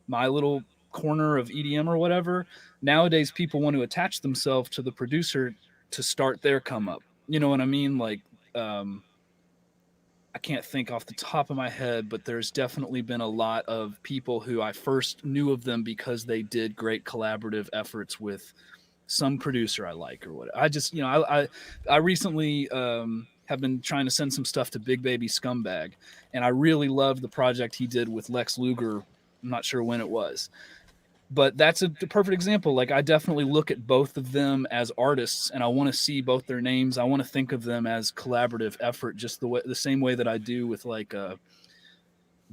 my little corner of EDM or whatever. Nowadays, people want to attach themselves to the producer to start their come up. You know what I mean? Like, um, I can't think off the top of my head, but there's definitely been a lot of people who I first knew of them because they did great collaborative efforts with some producer I like or whatever. I just, I recently have been trying to send some stuff to Big Baby Scumbag, and I really loved the project he did with Lex Luger. I'm not sure when it was, but that's a perfect example. Like, I definitely look at both of them as artists, and I want to see both their names. I want to think of them as collaborative effort, just the same way that I do with like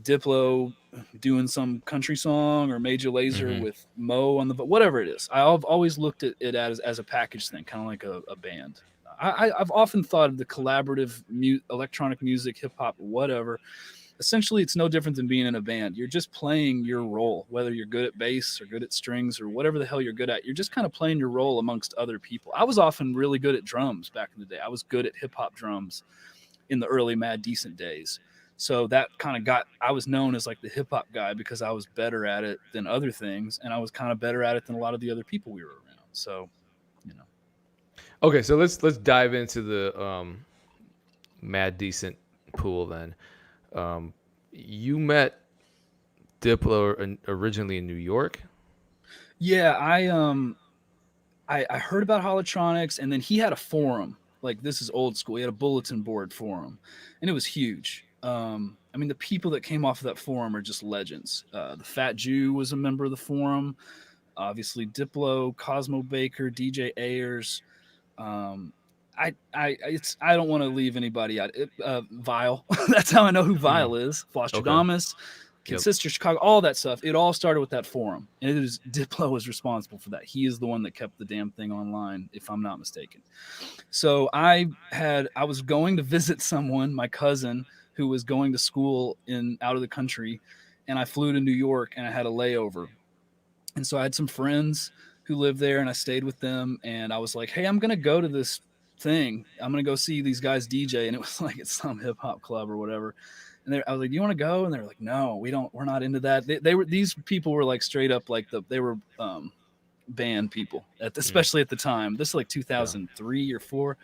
Diplo doing some country song, or Major Lazer with Mo on the, whatever it is. I've always looked at it as a package thing, kind of like a band. I've often thought of the collaborative electronic music, hip hop, whatever. Essentially, it's no different than being in a band. You're just playing your role, whether you're good at bass or good at strings or whatever the hell you're good at. You're just kind of playing your role amongst other people. I was often really good at drums back in the day. I was good at hip hop drums in the early Mad Decent days. So that kind of I was known as like the hip hop guy because I was better at it than other things. And I was kind of better at it than a lot of the other people we were around. So, you know. Okay. So let's dive into the Mad Decent pool then. You met Diplo originally in New York. Yeah, I heard about Holotronics, and then he had a forum. Like, this is old school. He had a bulletin board forum, and it was huge. I mean, the people that came off of that forum are just legends. The Fat Jew was a member of the forum. Obviously, Diplo, Cosmo Baker, DJ Ayers. I don't want to leave anybody out. Vile. That's how I know who Vile is. Flostradamus, Kid Sister, Chicago, all that stuff. It all started with that forum, and Diplo was responsible for that. He is the one that kept the damn thing online, if I'm not mistaken. So I was going to visit someone, my cousin, who was going to school out of the country, and I flew to New York, and I had a layover, and so I had some friends who lived there, and I stayed with them, and I was like, hey, I'm gonna go to this thing. I'm gonna go see these guys DJ, and it was like it's some hip hop club or whatever. And I was like, do you want to go? And they were like, no, we're not into that. These people were like straight up like they were band people, especially at the time. This is like 2003 or 4.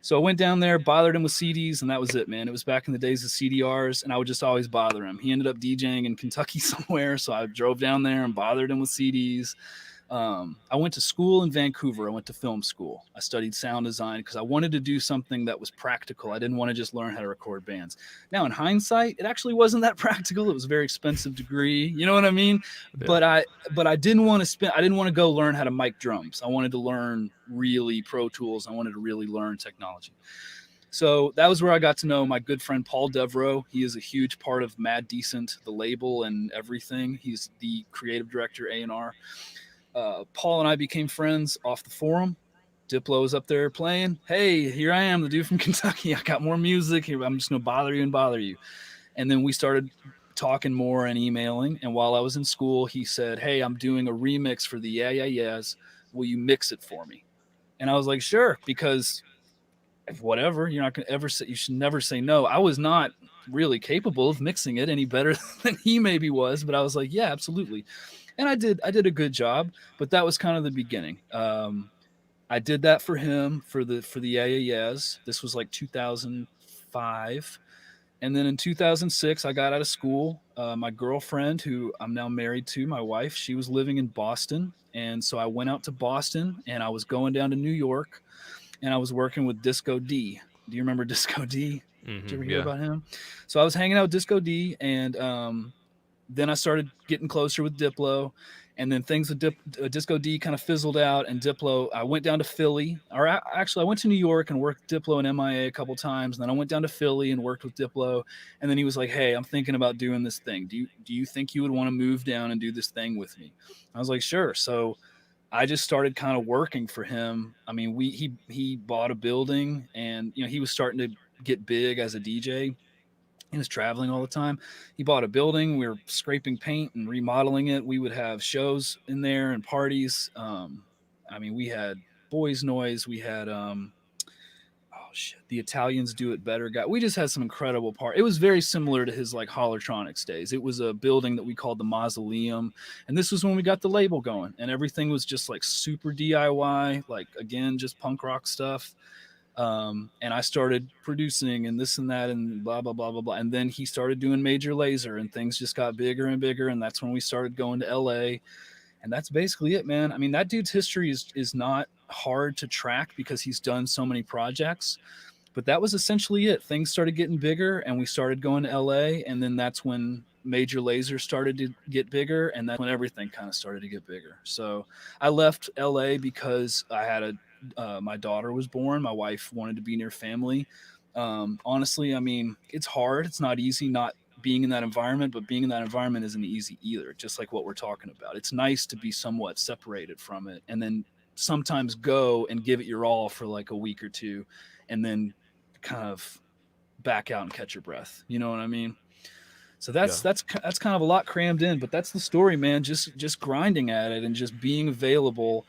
So I went down there, bothered him with CDs, and that was it, man. It was back in the days of CDRs, and I would just always bother him. He ended up DJing in Kentucky somewhere, so I drove down there and bothered him with CDs. I went to school in Vancouver. I went to film school. I studied sound design because I wanted to do something that was practical. I didn't want to just learn how to record bands. Now, in hindsight, it actually wasn't that practical. It was a very expensive degree. You know what I mean? Yeah. But I didn't want to go learn how to mic drums. I wanted to learn really Pro Tools. I wanted to really learn technology. So that was where I got to know my good friend Paul Devereaux. He is a huge part of Mad Decent, the label and everything. He's the creative director, A&R. Paul and I became friends off the forum. Diplo was up there playing. Hey, here I am, the dude from Kentucky. I got more music here. I'm just going to bother you. And then we started talking more and emailing. And while I was in school, he said, hey, I'm doing a remix for the Yeah Yeah Yeahs. Will you mix it for me? And I was like, sure, because whatever, you're not going to ever say, you should never say no. I was not really capable of mixing it any better than he maybe was, but I was like, yeah, absolutely. And I did a good job, but that was kind of the beginning. I did that for him for the Yeah Yeah Yeahs. This was like 2005. And then in 2006, I got out of school. My girlfriend, who I'm now married to, my wife, she was living in Boston. And so I went out to Boston, and I was going down to New York, and I was working with Disco D. Do you remember Disco D? Did you ever hear about him? So I was hanging out with Disco D, and then I started getting closer with Diplo, and then things with Disco D kind of fizzled out. And Diplo, I went down to Philly, or actually I went to New York and worked Diplo and MIA a couple times. And then I went down to Philly and worked with Diplo. And then he was like, hey, I'm thinking about doing this thing. Do you think you would want to move down and do this thing with me? I was like, sure. So I just started kind of working for him. I mean, he bought a building, and he was starting to get big as a DJ. He was traveling all the time. He bought a building. We were scraping paint and remodeling it. We would have shows in there and parties. I mean, we had Boys Noise. We had, the Italians Do It Better guy. We just had some incredible parties. It was very similar to his like Holotronics days. It was a building that we called the Mausoleum. And this was when we got the label going, and everything was just like super DIY, like, again, just punk rock stuff. And I started producing and this and that and blah, blah, blah, blah, blah. And then he started doing Major Lazer, and things just got bigger and bigger. And that's when we started going to LA. And that's basically it, man. I mean, that dude's history is not hard to track because he's done so many projects. But that was essentially it. Things started getting bigger, and we started going to LA, and then that's when Major Lazer started to get bigger, and that's when everything kind of started to get bigger. So I left LA because I had my daughter was born. My wife wanted to be near family. Honestly, I mean, it's hard. It's not easy not being in that environment, but being in that environment isn't easy either. Just like what we're talking about, it's nice to be somewhat separated from it, and then sometimes go and give it your all for like a week or two, and then kind of back out and catch your breath. You know what I mean? So that's kind of a lot crammed in, but that's the story, man. Just grinding at it and just being available.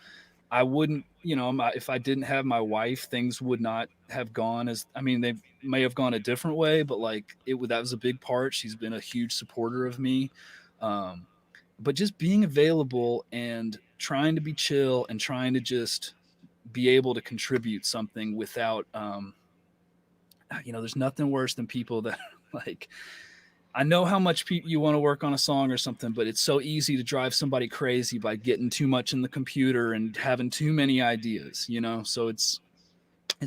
I wouldn't, if I didn't have my wife, things would not have gone as, I mean, they may have gone a different way, but like that was a big part. She's been a huge supporter of me. But just being available and trying to be chill and trying to just be able to contribute something without, there's nothing worse than people that like, I know how much you want to work on a song or something, but it's so easy to drive somebody crazy by getting too much in the computer and having too many ideas, So it's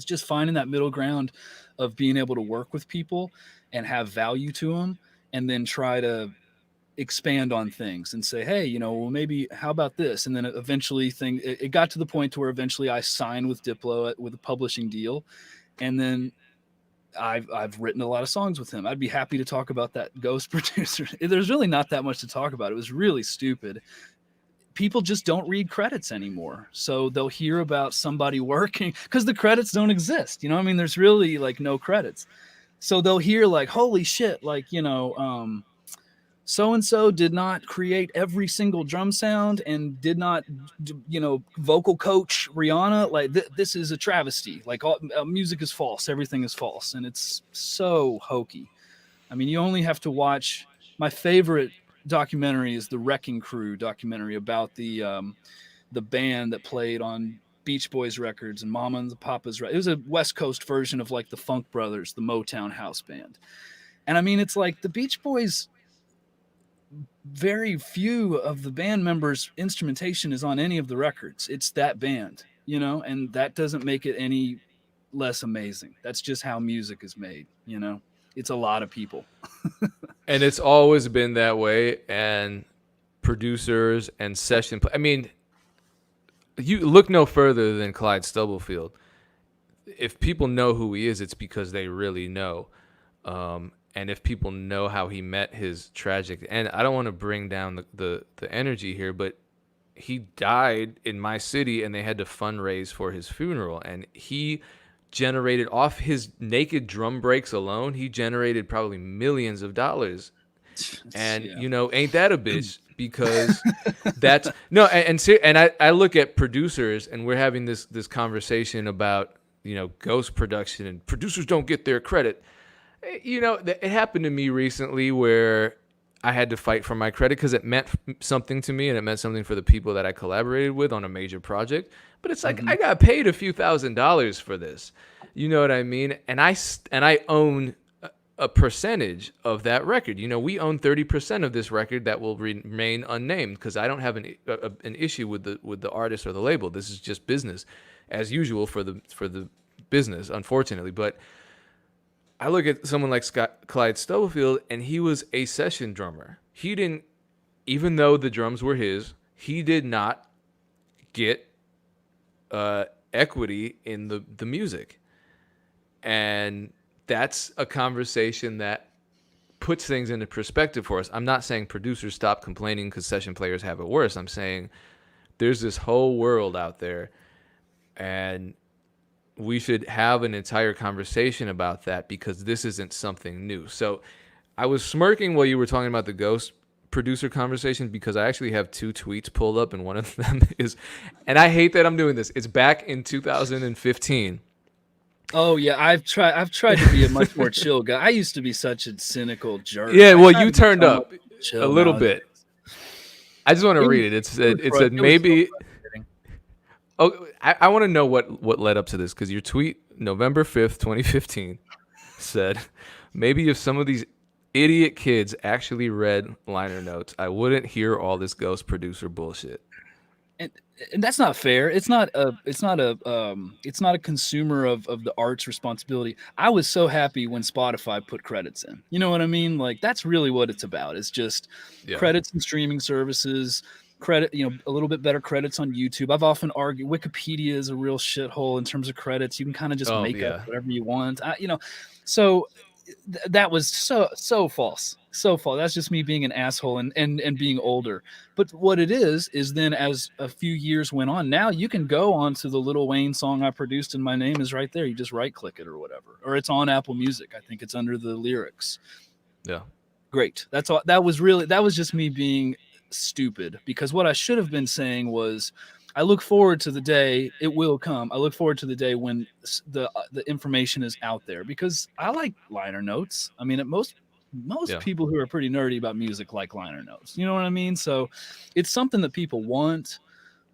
just finding that middle ground of being able to work with people and have value to them, and then try to expand on things and say, hey, well, maybe how about this? And then eventually it got to the point to where eventually I signed with Diplo with a publishing deal, and then I've written a lot of songs with him. I'd be happy to talk about that ghost producer. There's really not that much to talk about. It was really stupid. People just don't read credits anymore. So they'll hear about somebody working because the credits don't exist. I mean, there's really like no credits. So they'll hear like, holy shit, like, so-and-so did not create every single drum sound and did not, vocal coach Rihanna. Like this is a travesty. Like all music is false. Everything is false. And it's so hokey. I mean, you only have to watch. My favorite documentary is the Wrecking Crew documentary about the band that played on Beach Boys records and Mama and the Papas. It was a West Coast version of like the Funk Brothers, the Motown house band. And I mean, it's like the Beach Boys, very few of the band members' instrumentation is on any of the records. It's that band, and that doesn't make it any less amazing. That's just how music is made, It's a lot of people. And it's always been that way. And producers and I mean, you look no further than Clyde Stubblefield. If people know who he is, it's because they really know. And if people know how he met his tragic, and I don't want to bring down the energy here, but he died in my city and they had to fundraise for his funeral. And he generated off his naked drum breaks alone, he generated probably millions of dollars. And, ain't that a bitch? Because that's no. And I look at producers, and we're having this conversation about, ghost production, and producers don't get their credit. It happened to me recently where I had to fight for my credit because it meant something to me and it meant something for the people that I collaborated with on a major project. But it's like, I got paid a few $1,000s for this. You know what I mean? And I own a percentage of that record. We own 30% of this record that will remain unnamed because I don't have an issue with the artist or the label. This is just business as usual for the business, unfortunately. But I look at someone like Clyde Stubblefield, and he was a session drummer. He didn't, even though the drums were his, he did not get equity in the music. And that's a conversation that puts things into perspective for us. I'm not saying producers stop complaining because session players have it worse. I'm saying there's this whole world out there, and we should have an entire conversation about that because this isn't something new. So I was smirking while you were talking about the ghost producer conversation because I actually have 2 tweets pulled up, and one of them is, and I hate that I'm doing this, it's back in 2015. Oh yeah, I've tried to be a much more chill guy. I used to be such a cynical jerk. Yeah, well, you turned up a little bit. I just want to read it. It said maybe. Oh, I want to know what led up to this, because your tweet, November 5th, 2015, said, maybe if some of these idiot kids actually read liner notes, I wouldn't hear all this ghost producer bullshit. and and that's not fair. It's not a consumer of the art's responsibility. I was so happy when Spotify put credits in. You know what I mean? Like that's really what it's about. It's just Yeah. credits and streaming services, credit, a little bit better credits on YouTube. I've often argued Wikipedia is a real shithole in terms of credits. You can kind of just Oh make up yeah. whatever you want. So that was so false. So false. That's just me being an asshole and being older. But what it is then as a few years went on, now you can go onto the Lil Wayne song I produced and my name is right there. You just right click it or whatever. Or it's on Apple Music. I think it's under the lyrics. Yeah. Great. That's all. That was just me being stupid, because what I should have been saying was, I look forward to the day, it will come. I look forward to the day when the information is out there, because I like liner notes. I mean, most Yeah. people who are pretty nerdy about music like liner notes. You know what I mean? So it's something that people want.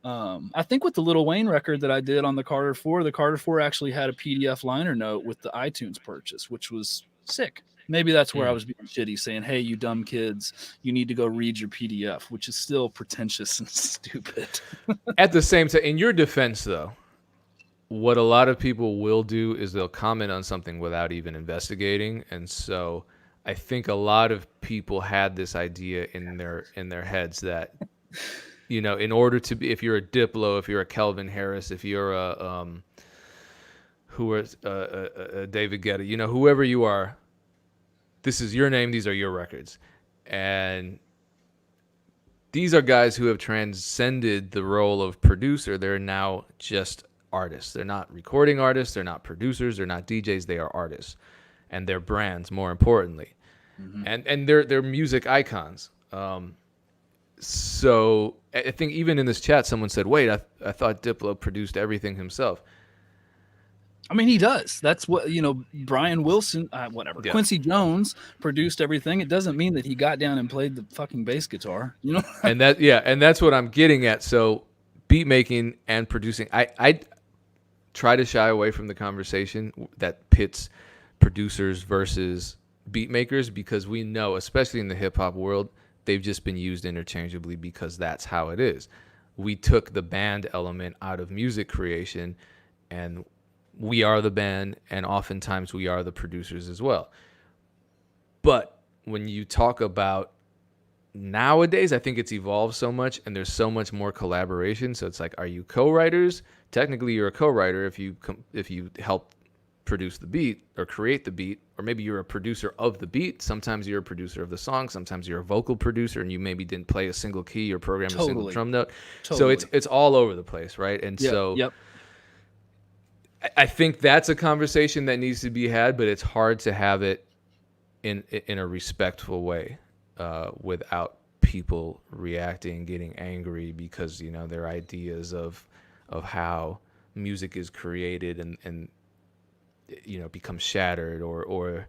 I think with the Lil Wayne record that I did on the Carter 4 actually had a PDF liner note with the iTunes purchase, which was sick. Maybe that's where I was being shitty, saying, hey, you dumb kids, you need to go read your PDF, which is still pretentious and stupid. At the same time, in your defense, though, what a lot of people will do is they'll comment on something without even investigating. And so I think a lot of people had this idea in their heads that, in order to be, if you're a Diplo, if you're a Kelvin Harris, if you're a David Guetta, whoever you are, this is your name, these are your records. And these are guys who have transcended the role of producer. They're now just artists. They're not recording artists. They're not producers. They're not DJs. They are artists. And they're brands, more importantly. And they're music icons. So I think even in this chat, someone said, wait, I thought Diplo produced everything himself. I mean, he does. That's what, Brian Wilson, whatever. Yeah. Quincy Jones produced everything. It doesn't mean that he got down and played the fucking bass guitar, And that's what I'm getting at. So beat making and producing, I try to shy away from the conversation that pits producers versus beat makers, because we know, especially in the hip hop world, they've just been used interchangeably because that's how it is. We took the band element out of music creation, and we are the band, and oftentimes we are the producers as well. But when you talk about nowadays, I think it's evolved so much, and there's so much more collaboration. So it's like, are you co-writers? Technically, you're a co-writer if you help produce the beat or create the beat, or maybe you're a producer of the beat. Sometimes you're a producer of the song. Sometimes you're a vocal producer, and you maybe didn't play a single key or program a single drum note. Totally. So it's all over the place, right? And Yep. I think that's a conversation that needs to be had, but it's hard to have it in a respectful way without people reacting, getting angry because their ideas of how music is created and become shattered, or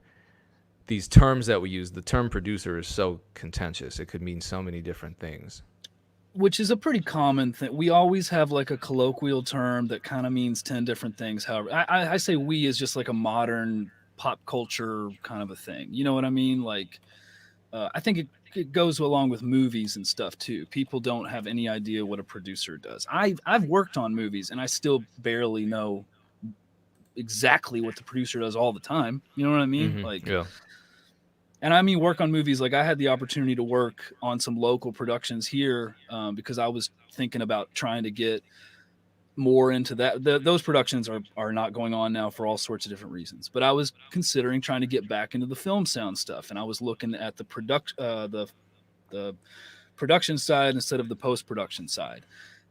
these terms that we use. The term producer is so contentious; it could mean so many different things. Which is a pretty common thing. We always have like a colloquial term that kind of means 10 different things. However, I say we is just like a modern pop culture kind of a thing. You know what I mean? Like, I think it goes along with movies and stuff too. People don't have any idea what a producer does. I've worked on movies and I still barely know exactly what the producer does all the time. You know what I mean? Mm-hmm. Like, yeah. And I mean, work on movies. Like I had the opportunity to work on some local productions here because I was thinking about trying to get more into that. Those productions are not going on now for all sorts of different reasons. But I was considering trying to get back into the film sound stuff, and I was looking at the production side instead of the post production side.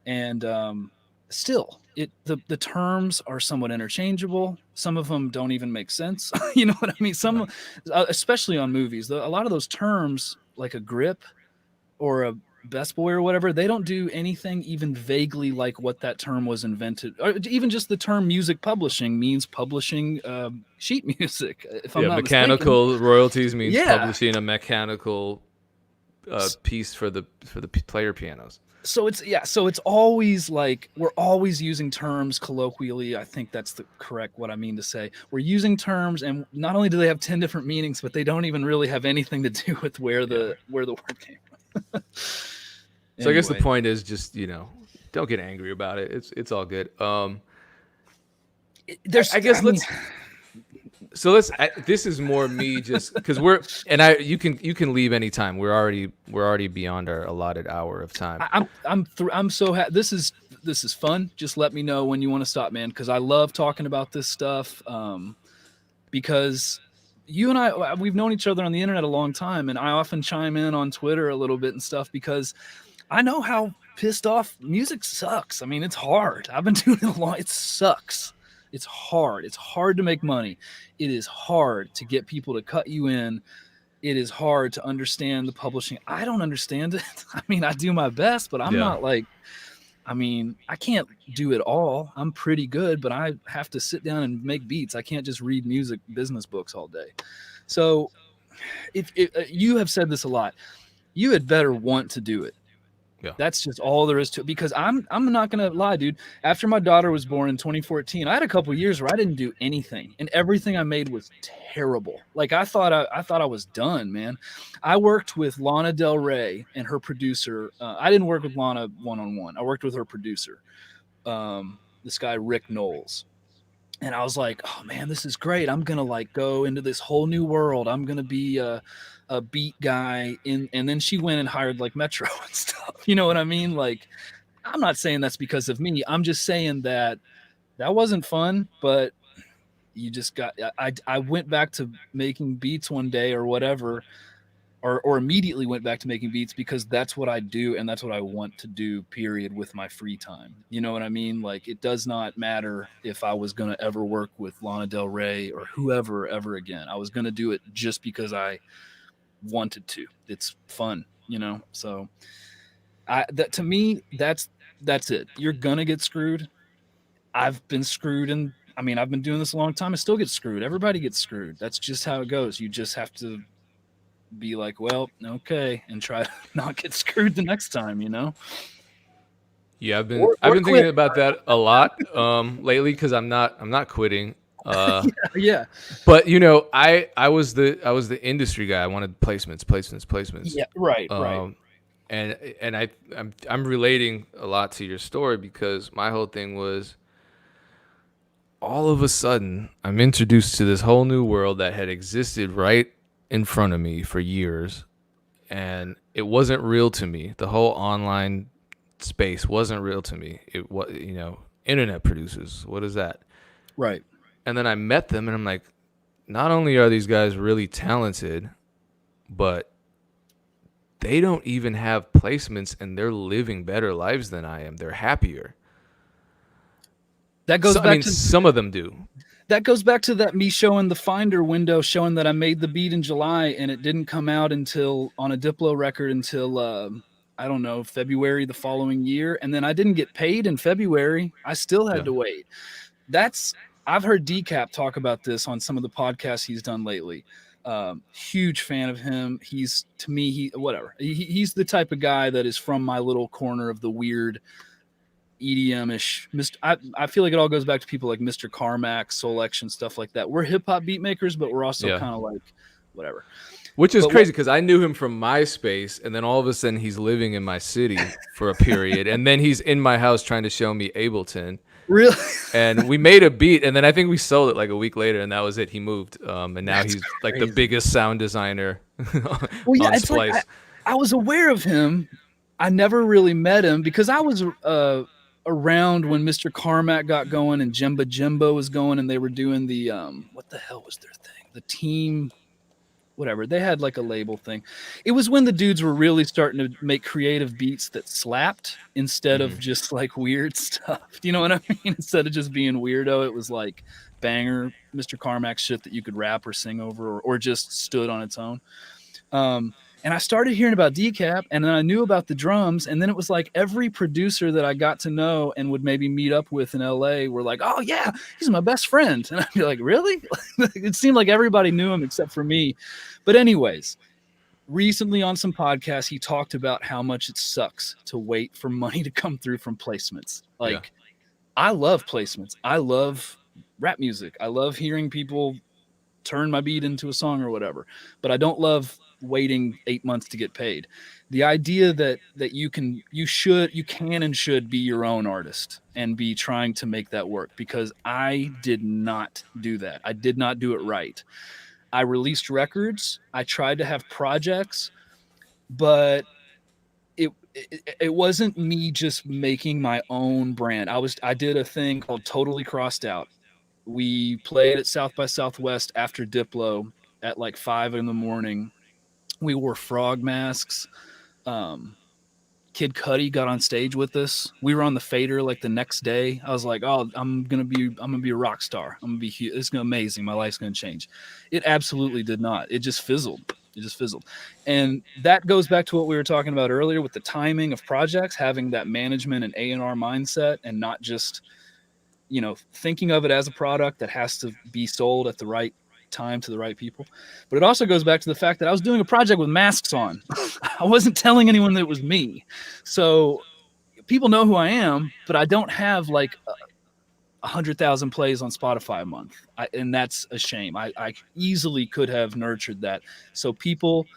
And still, the terms are somewhat interchangeable. Some of them don't even make sense. You know what I mean? Some, especially on movies, a lot of those terms, like a grip or a best boy or whatever, they don't do anything even vaguely like what that term was invented. Or even just the term music publishing means publishing sheet music. If I'm not mechanical mistaken. royalties means publishing a mechanical piece for the player pianos. So it's always like we're always using terms colloquially. I think that's the correct what I mean to say. We're using terms, and not only do they have 10 different meanings, but they don't even really have anything to do with where the word came from. So I guess the point is just, Don't get angry about it. It's all good. There's, I guess I mean, this is more me just because you can leave anytime. We're already beyond our allotted hour of time. I'm so happy. This is fun. Just let me know when you want to stop, man, because I love talking about this stuff. Because you and we've known each other on the internet a long time, and I often chime in on Twitter a little bit and stuff because I know how pissed off music sucks. I mean, it's hard. I've been doing it a long. It sucks. It's hard. It's hard to make money. It is hard to get people to cut you in. It is hard to understand the publishing. I don't understand it. I mean, I do my best, but I'm not like, I mean, I can't do it all. I'm pretty good, but I have to sit down and make beats. I can't just read music business books all day. So if you have said this a lot, you had better want to do it. Yeah. That's just all there is to it. Because I'm not gonna lie, dude. After my daughter was born in 2014, I had a couple years where I didn't do anything, and everything I made was terrible. Like I thought I was done, man. I worked with Lana Del Rey and her producer. I didn't work with Lana one-on-one. I worked with her producer, this guy Rick Knowles. And I was like, oh man, this is great. I'm gonna like go into this whole new world. I'm gonna be a beat guy and then she went and hired like Metro and stuff. You know what I mean? Like, I'm not saying that's because of me. I'm just saying that wasn't fun, but you just got, I went back to making beats one day or whatever, or immediately went back to making beats because that's what I do. And that's what I want to do, period, with my free time. You know what I mean? Like, it does not matter if I was going to ever work with Lana Del Rey or whoever ever again. I was going to do it just because I wanted to. It's fun, you know? So to me, that's it. You're gonna get screwed. I've been screwed, and I mean, I've been doing this a long time. I still get screwed. Everybody gets screwed. That's just how it goes. You just have to be like, well, okay, and try to not get screwed the next time, you know? Yeah, I've been thinking about that a lot lately because I'm not quitting. Yeah. But you know, I was the industry guy. I wanted placements. Yeah, right. And I'm relating a lot to your story because my whole thing was all of a sudden I'm introduced to this whole new world that had existed right in front of me for years, and it wasn't real to me. The whole online space wasn't real to me. It was, you know, internet producers. What is that? Right. And then I met them, and I'm like, not only are these guys really talented, but they don't even have placements, and they're living better lives than I am. They're happier. That goes back to some of them do. That goes back to that me showing the Finder window, showing that I made the beat in July, and it didn't come out until on a Diplo record until I don't know, February the following year, and then I didn't get paid in February. I still had to wait. I've heard Decap talk about this on some of the podcasts he's done lately. Huge fan of him. He's, to me, he's the type of guy that is from my little corner of the weird EDM-ish. I feel like it all goes back to people like Mr. Carmack, Soul Action, stuff like that. We're hip-hop beat makers, but we're also kind of like whatever. Which is crazy because I knew him from MySpace, and then all of a sudden he's living in my city for a period, and then he's in my house trying to show me Ableton. Really? And we made a beat, and then I think we sold it like a week later, and that was it. He moved, and now he's like the biggest sound designer on Splice. Like I was aware of him. I never really met him because I was around when Mr. Carmack got going and Jimba Jimbo was going, and they were doing the what the hell was their thing? The Team, whatever. They had like a label thing. It was when the dudes were really starting to make creative beats that slapped instead of just like weird stuff. Do you know what I mean? Instead of just being weirdo, it was like banger Mr. Carmack shit that you could rap or sing over or just stood on its own. And I started hearing about Decap, and then I knew about the drums, and then it was like every producer that I got to know and would maybe meet up with in LA were like, oh yeah, he's my best friend. And I'd be like, really? It seemed like everybody knew him except for me. But anyways, recently on some podcasts, he talked about how much it sucks to wait for money to come through from placements. Like, I love placements. I love rap music. I love hearing people turn my beat into a song or whatever. But I don't love waiting 8 months to get paid. The idea that you can and should be your own artist and be trying to make that work, because I did not do that. I did not do it right. I released records. I tried to have projects, but it wasn't me just making my own brand. I did a thing called Totally Crossed Out. We played at South by Southwest after Diplo at like 5 a.m. We wore frog masks. Kid Cudi got on stage with us. We were on the Fader like the next day. I was like, "Oh, I'm gonna be a rock star. I'm gonna be huge. It's gonna amazing. My life's gonna change." It absolutely did not. It just fizzled. And that goes back to what we were talking about earlier with the timing of projects, having that management and A&R mindset, and not just, thinking of it as a product that has to be sold at the right time to the right people. But it also goes back to the fact that I was doing a project with masks on. I wasn't telling anyone that it was me. So people know who I am, but I don't have like 100,000 plays on Spotify a month. And that's a shame. I easily could have nurtured that. So people,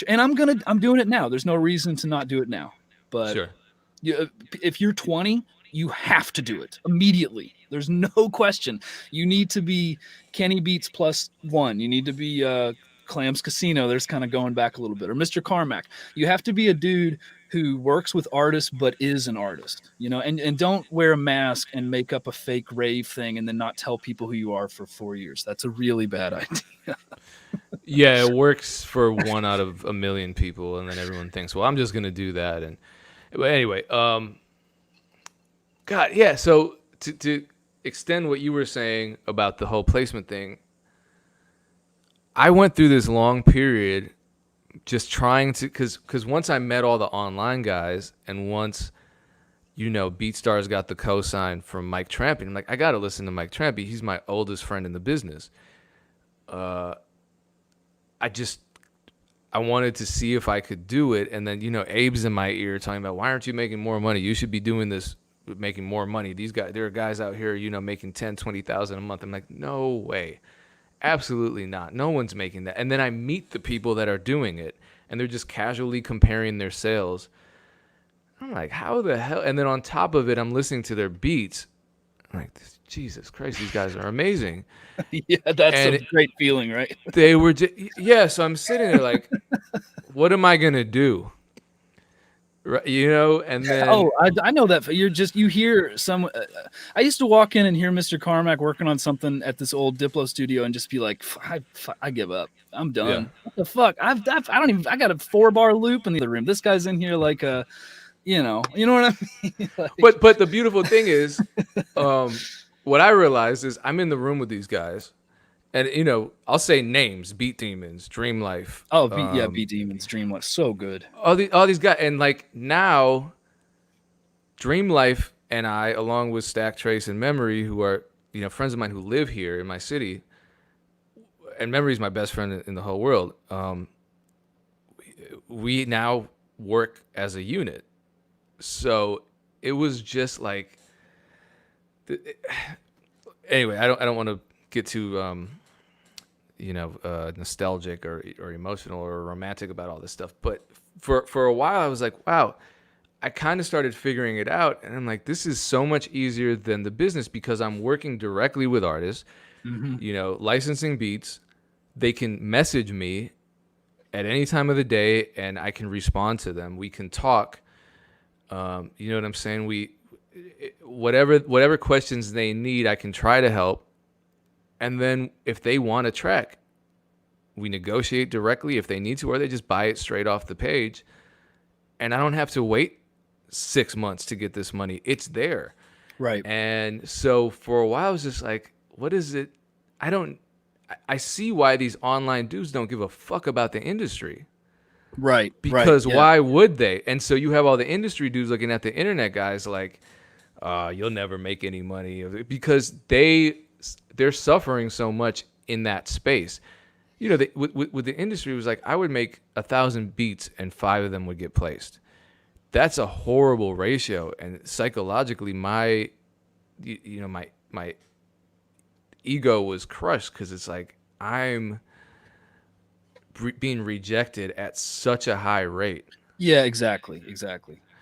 and I'm doing it now. There's no reason to not do it now. But Sure. If you're 20, you have to do it immediately. There's no question. You need to be Kenny Beats +1. You need to be Clams Casino. There's kind of going back a little bit. Or Mr. Carmack. You have to be a dude who works with artists but is an artist, and don't wear a mask and make up a fake rave thing and then not tell people who you are for 4 years. That's a really bad idea. Yeah, it works for 1 out of a million people, and then everyone thinks, well, I'm just going to do that. But anyway, God, yeah, so to extend what you were saying about the whole placement thing, I went through this long period just trying to, because once I met all the online guys, and once, BeatStars got the cosign from Mike Trampy, I'm like, I got to listen to Mike Trampy. He's my oldest friend in the business. I wanted to see if I could do it. And then, Abe's in my ear talking about, why aren't you making more money? You should be doing this, making more money. These guys, there are guys out here, making 10, 20,000 a month. I'm like, no way. Absolutely not. No one's making that. And then I meet the people that are doing it, and they're just casually comparing their sales. I'm like, how the hell? And then on top of it, I'm listening to their beats. I'm like, Jesus Christ, these guys are amazing. Yeah, that's a great feeling, right? They were so I'm sitting there like, what am I going to do? Right, and then I know that you hear some. I used to walk in and hear Mr. Carmack working on something at this old Diplo studio and just be like, I give up. I'm done. Yeah. What the fuck? I got a 4-bar loop in the other room. This guy's in here like you know what I mean? Like, but the beautiful thing is, what I realized is I'm in the room with these guys. And, I'll say names: Beat Demons, Dream Life. Beat Demons, Dream Life. So good. All these guys. And, like, now, Dream Life and I, along with Stack, Trace, and Memory, who are, friends of mine who live here in my city, and Memory's my best friend in the whole world, we now work as a unit. So it was just like... Anyway, I don't want to get too... nostalgic or emotional or romantic about all this stuff. But for a while, I was like, wow, I kind of started figuring it out. And I'm like, this is so much easier than the business, because I'm working directly with artists, licensing beats. They can message me at any time of the day and I can respond to them. We can talk. You know what I'm saying? Whatever questions they need, I can try to help. And then if they want a track, we negotiate directly if they need to, or they just buy it straight off the page. And I don't have to wait 6 months to get this money. It's there. Right. And so for a while, I was just like, what is it? I see why these online dudes don't give a fuck about the industry. Right. Because yeah. Why would they? And so you have all the industry dudes looking at the internet guys like, you'll never make any money, because they're suffering so much in that space. With the industry, it was like I would make 1,000 beats and 5 of them would get placed. That's a horrible ratio, and psychologically, my ego was crushed, because it's like I'm being rejected at such a high rate. Yeah, exactly.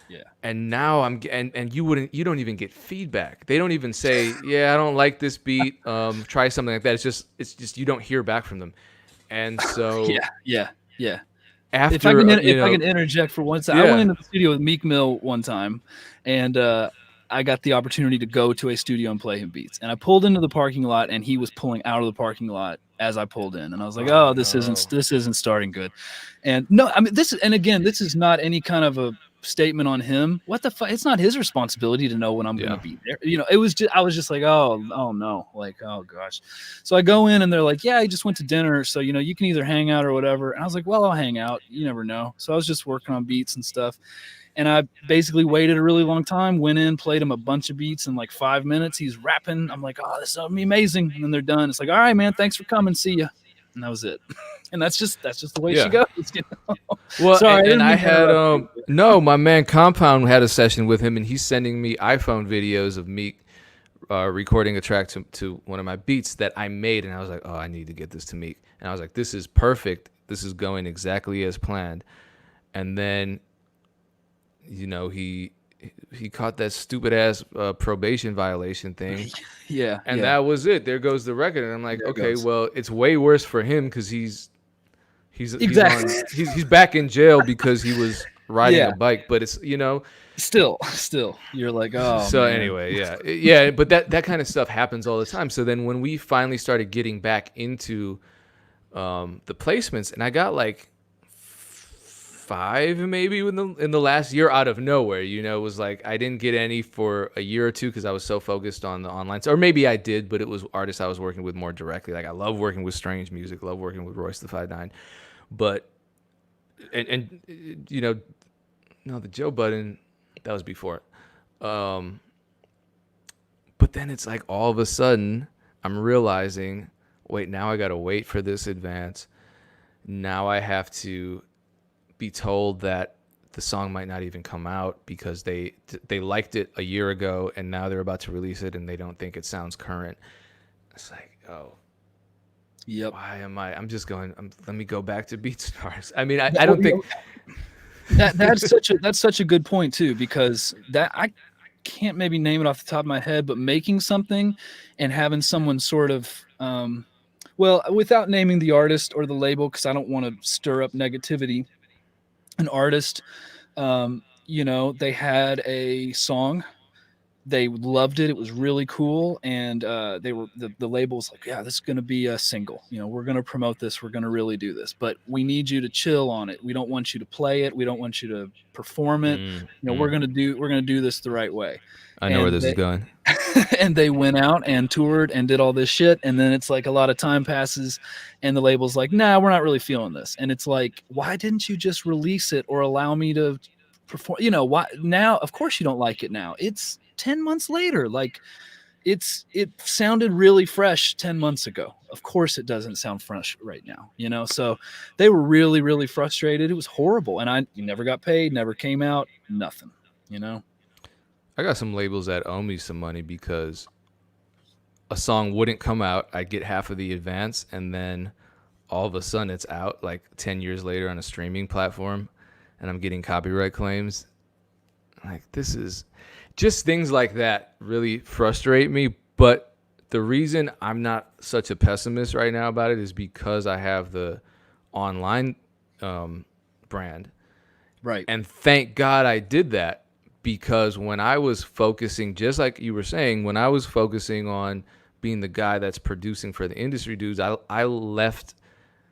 Yeah. And now and you don't even get feedback. They don't even say, yeah, I don't like this beat. Try something like that. It's just you don't hear back from them. And so Yeah. after If I can interject for one second, I went yeah, into the studio with Meek Mill one time, and I got the opportunity to go to a studio and play him beats. And I pulled into the parking lot, and he was pulling out of the parking lot as I pulled in, and I was like, oh "Oh, no, this isn't starting good." And no, I mean this is not any kind of a statement on him. What the fuck? It's not his responsibility to know when I'm going to yeah, be there. It was just I was just like, oh no, like oh gosh. So I go in and they're like, yeah, he just went to dinner, so you can either hang out or whatever. And I was like, well, I'll hang out. You never know. So I was just working on beats and stuff. And I basically waited a really long time, went in, played him a bunch of beats in like 5 minutes. He's rapping. I'm like, oh, this is gonna be amazing. And then they're done. It's like, all right, man, thanks for coming. See ya. And that was it. And that's just the way she yeah. goes. Well, Sorry, and I didn't mean to had interrupt you. no, my man Compound had a session with him, and he's sending me iPhone videos of Meek recording a track to one of my beats that I made, and I was like, oh, I need to get this to Meek, and I was like, this is perfect. This is going exactly as planned. And then, he caught that stupid ass probation violation thing. Yeah. And that was it. There goes the record. And I'm like, There it okay, goes. well, it's way worse for him because he's Exactly. he's back in jail because he was riding Yeah. a bike. But it's Still, you're like, oh so man. anyway, yeah. But that kind of stuff happens all the time. So then when we finally started getting back into the placements, and I got like 5 maybe in the last year out of nowhere. It was like I didn't get any for a year or two because I was so focused on the online. Or maybe I did, but it was artists I was working with more directly. Like I love working with Strange Music, love working with Royce the 5'9", but and no, the Joe Budden, that was before. But then it's like all of a sudden I'm realizing, wait, now I got to wait for this advance. Now I have to be told that the song might not even come out because they liked it a year ago and now they're about to release it and they don't think it sounds current. It's like, oh, Yep. why am I'm just going, let me go back to BeatStars. I mean, I don't think that's such a good point too, because that I can't maybe name it off the top of my head, but making something and having someone sort of well, without naming the artist or the label, because I don't want to stir up negativity, an artist, they had a song. They loved it. It was really cool. And the label was like, yeah, this is going to be a single. We're going to promote this. We're going to really do this. But we need you to chill on it. We don't want you to play it. We don't want you to perform it. We're going to do this the right way. I know where this is going. And they went out and toured and did all this shit. And then it's like a lot of time passes and the label's like, nah, we're not really feeling this. And it's like, why didn't you just release it or allow me to perform? Why now? Of course you don't like it now. It's 10 months later. Like it sounded really fresh 10 months ago. Of course it doesn't sound fresh right now, so they were really, really frustrated. It was horrible. And you never got paid, never came out, nothing. I got some labels that owe me some money because a song wouldn't come out. I'd get half of the advance, and then all of a sudden it's out like 10 years later on a streaming platform, and I'm getting copyright claims. Like, this is just things like that really frustrate me. But the reason I'm not such a pessimist right now about it is because I have the online brand. Right. And thank God I did that. Because when I was focusing, just like you were saying, when I was focusing on being the guy that's producing for the industry dudes, I left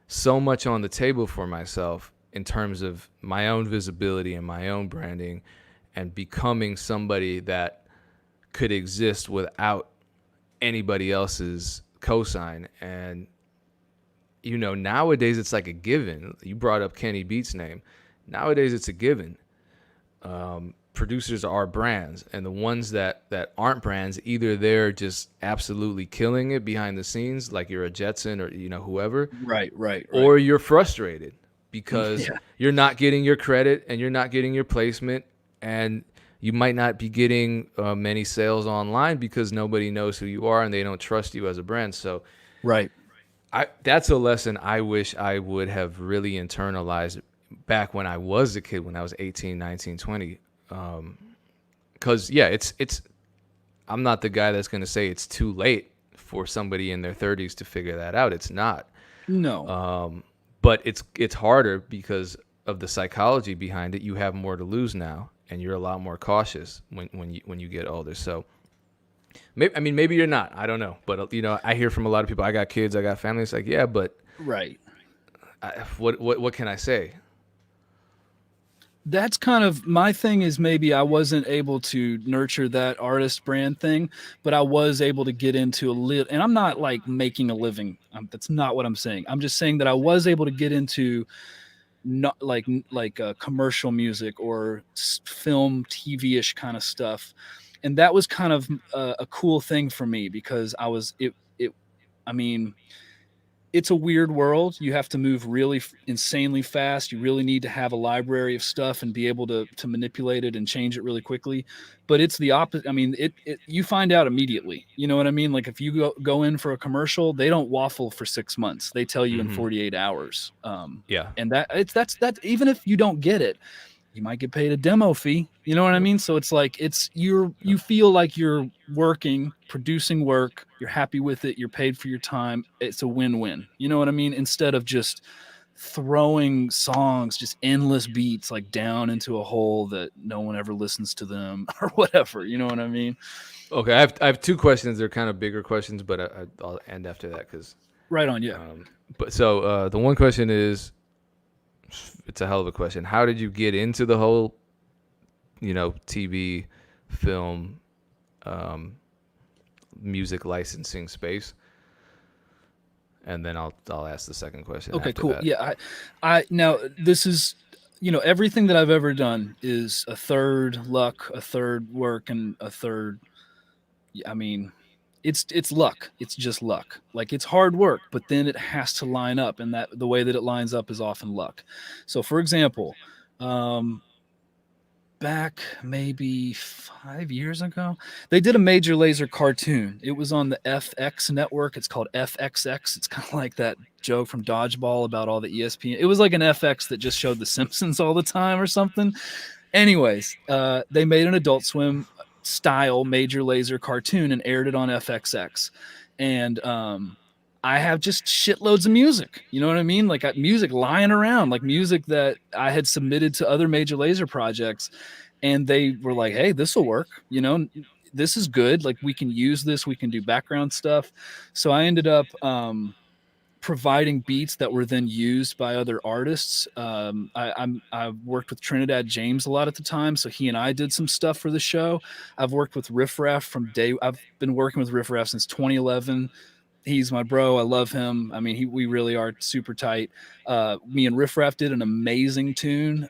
so much on the table for myself in terms of my own visibility and my own branding and becoming somebody that could exist without anybody else's cosign. And, nowadays it's like a given. You brought up Kenny Beats' name. Nowadays it's a given. Producers are brands, and the ones that aren't brands, either they're just absolutely killing it behind the scenes, like you're a Jetson or whoever, right, or you're frustrated because you're not getting your credit and you're not getting your placement, and you might not be getting many sales online because nobody knows who you are and they don't trust you as a brand. So right, That's a lesson I wish I would have really internalized back when I was a kid, when I was 18, 19, 20. Cause yeah, it's I'm not the guy that's going to say it's too late for somebody in their 30s to figure that out. It's not. No. But it's harder because of the psychology behind it. You have more to lose now, and you're a lot more cautious when you get older. So, maybe you're not. I don't know, but I hear from a lot of people. I got kids, I got family. It's like, yeah, but Right. what can I say? That's kind of my thing, is maybe I wasn't able to nurture that artist brand thing, but I was able to get into a little, and I'm not like making a living. That's not what I'm saying. I'm just saying that I was able to get into not like commercial music or film TV-ish kind of stuff. And that was kind of a cool thing for me, because I mean, it's a weird world. You have to move really insanely fast. You really need to have a library of stuff and be able to manipulate it and change it really quickly. But it's the opposite. I mean, you find out immediately. You know what I mean? Like if you go in for a commercial, they don't waffle for 6 months. They tell you in 48 hours. Yeah. And that's even if you don't get it, you might get paid a demo fee. You know what I mean? So it's like you feel like you're working, producing work, you're happy with it, you're paid for your time. It's a win-win. You know what I mean? Instead of just throwing songs, just endless beats like down into a hole that no one ever listens to them or whatever. You know what I mean? Okay, I have two questions. They're kind of bigger questions, but I'll end after that because. Right on, yeah. But so the one question is, it's a hell of a question. How did you get into the whole, TV, film, music licensing space? And then I'll ask the second question. Okay, after cool. that. Yeah, I now this is, everything that I've ever done is a third luck, a third work, and a third. I mean, it's luck. It's just luck. Like it's hard work, but then it has to line up, and that the way that it lines up is often luck. So, for example, back maybe 5 years ago, they did a Major Lazer cartoon. It was on the FX network. It's called FXX. It's kind of like that joke from Dodgeball about all the ESPN. It was like an FX that just showed The Simpsons all the time or something. Anyways, they made an Adult Swim style Major Lazer cartoon and aired it on FXX. And I have just shitloads of music. You know what I mean? Like music lying around, like music that I had submitted to other Major Lazer projects. And they were like, hey, this will work. This is good. Like we can use this. We can do background stuff. So I ended up providing beats that were then used by other artists. I worked with Trinidad James a lot at the time, so he and I did some stuff for the show. I've worked with RiffRaff I've been working with RiffRaff since 2011. He's my bro. I love him. I mean, we really are super tight. Me and RiffRaff did an amazing tune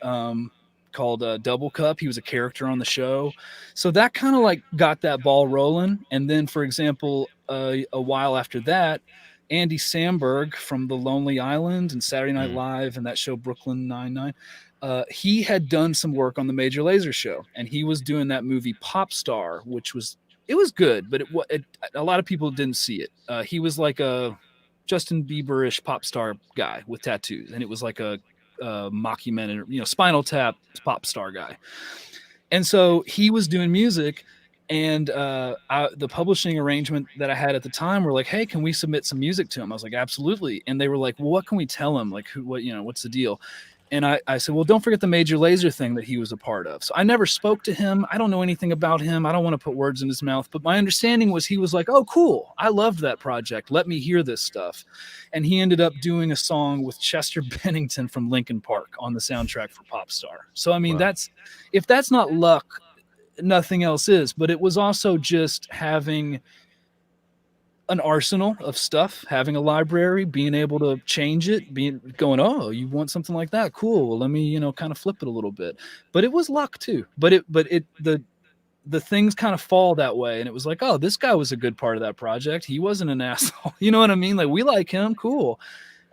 called Double Cup. He was a character on the show. So that kind of like got that ball rolling. And then, for example, a while after that, Andy Samberg from The Lonely Island and Saturday Night Live and that show Brooklyn Nine-Nine, he had done some work on the Major Lazer show, and he was doing that movie Pop Star, which was good, but a lot of people didn't see it. He was like a Justin Bieber-ish pop star guy with tattoos, and it was like a mockumentary, Spinal Tap pop star guy. And so he was doing music, and the publishing arrangement that I had at the time were like, hey, can we submit some music to him? I was like, absolutely. And they were like, well, what can we tell him? Like, what's the deal? And I said, well, don't forget the Major Lazer thing that he was a part of. So I never spoke to him. I don't know anything about him. I don't want to put words in his mouth. But my understanding was he was like, oh, cool. I loved that project. Let me hear this stuff. And he ended up doing a song with Chester Bennington from Linkin Park on the soundtrack for Popstar. So, I mean, Wow. if that's not luck, nothing else is. But it was also just having an arsenal of stuff, having a library, being able to change it, going, oh, you want something like that? Cool. Well, let me, kind of flip it a little bit. But it was luck too. But the things kind of fall that way. And it was like, oh, this guy was a good part of that project. He wasn't an asshole. You know what I mean? Like, we like him. Cool.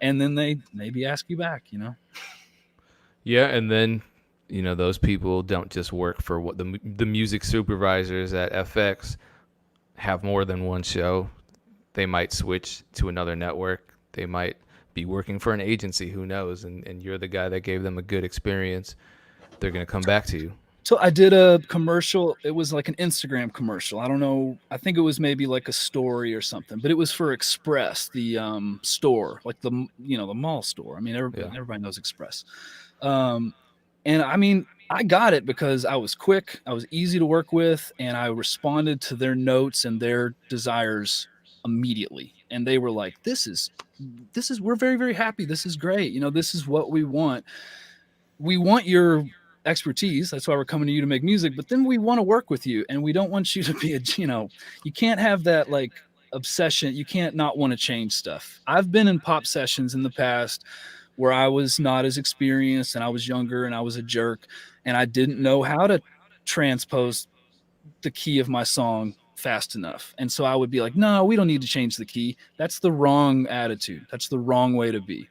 And then they maybe ask you back, Yeah, and then those people don't just work for what the music supervisors at FX have more than one show. They might switch to another network. they might be working for an agency, who knows, and you're the guy that gave them a good experience. They're going to come back to you. So I did a commercial. It was like an Instagram commercial. I don't know. I think it was maybe like a story or something, but it was for Express, the store, like the mall store. I mean, everybody knows Express. And I mean, I got it because I was quick, I was easy to work with, and I responded to their notes and their desires immediately. And they were like, this is we're very, very happy. This is great. This is what we want. We want your expertise. That's why we're coming to you to make music, but then we want to work with you, and we don't want you to be you can't have that like obsession. You can't not want to change stuff. I've been in pop sessions in the past where I was not as experienced and I was younger and I was a jerk and I didn't know how to transpose the key of my song fast enough. And so I would be like, no, we don't need to change the key. That's the wrong attitude. That's the wrong way to be.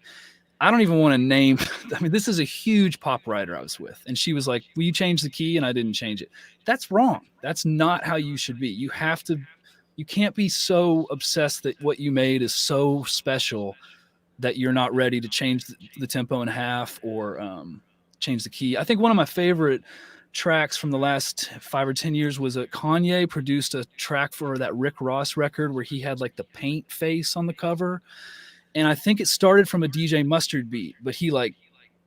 I don't even want to name. I mean, this is a huge pop writer I was with. And she was like, will you change the key? And I didn't change it. That's wrong. That's not how you should be. You can't be so obsessed that what you made is so special that you're not ready to change the tempo in half or change the key. I think one of my favorite tracks from the last 5 or 10 years was Kanye produced a track for that Rick Ross record where he had like the paint face on the cover. And I think it started from a DJ Mustard beat, but he like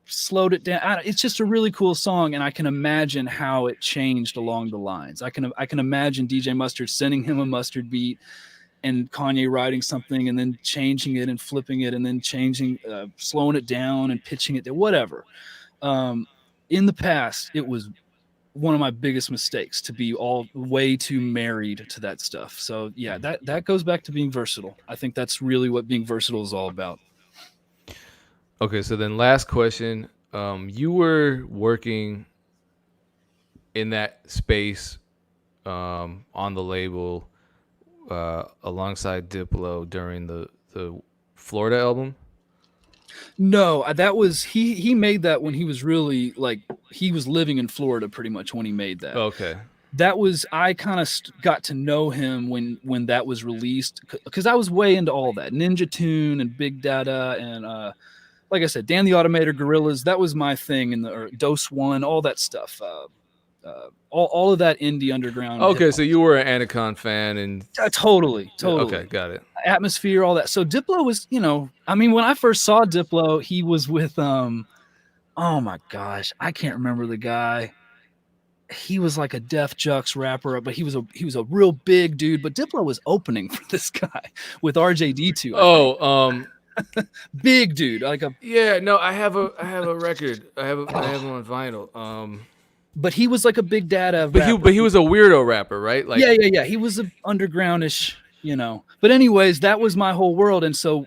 slowed it down. It's just a really cool song. And I can imagine how it changed along the lines. I can imagine DJ Mustard sending him a Mustard beat and Kanye writing something and then changing it and flipping it and then changing, slowing it down and pitching it, whatever. In the past, it was one of my biggest mistakes to be all way too married to that stuff. So yeah, that goes back to being versatile. I think that's really what being versatile is all about. Okay, so then last question. You were working in that space on the label alongside Diplo during the Florida album? No, that was he made that when he was really like he was living in Florida pretty much when he made that. Okay. That was I kind of got to know him when that was released because I was way into all that Ninja Tune and Big Data and like I said, Dan the Automator, Gorillaz. That was my thing in the Dose One, all that stuff. All of that indie underground. Okay, so you were an Anacon fan and totally. Okay, got it. Atmosphere, all that. So Diplo was, I mean, when I first saw Diplo, he was with oh my gosh, I can't remember the guy. He was like a Def Jux rapper, but he was a real big dude. But Diplo was opening for this guy with RJD2. Big dude, like a I have a record. I have him on vinyl. But he was like a Big Data rapper. But he was a weirdo rapper, right? Like yeah. He was an undergroundish, But anyways, that was my whole world, and so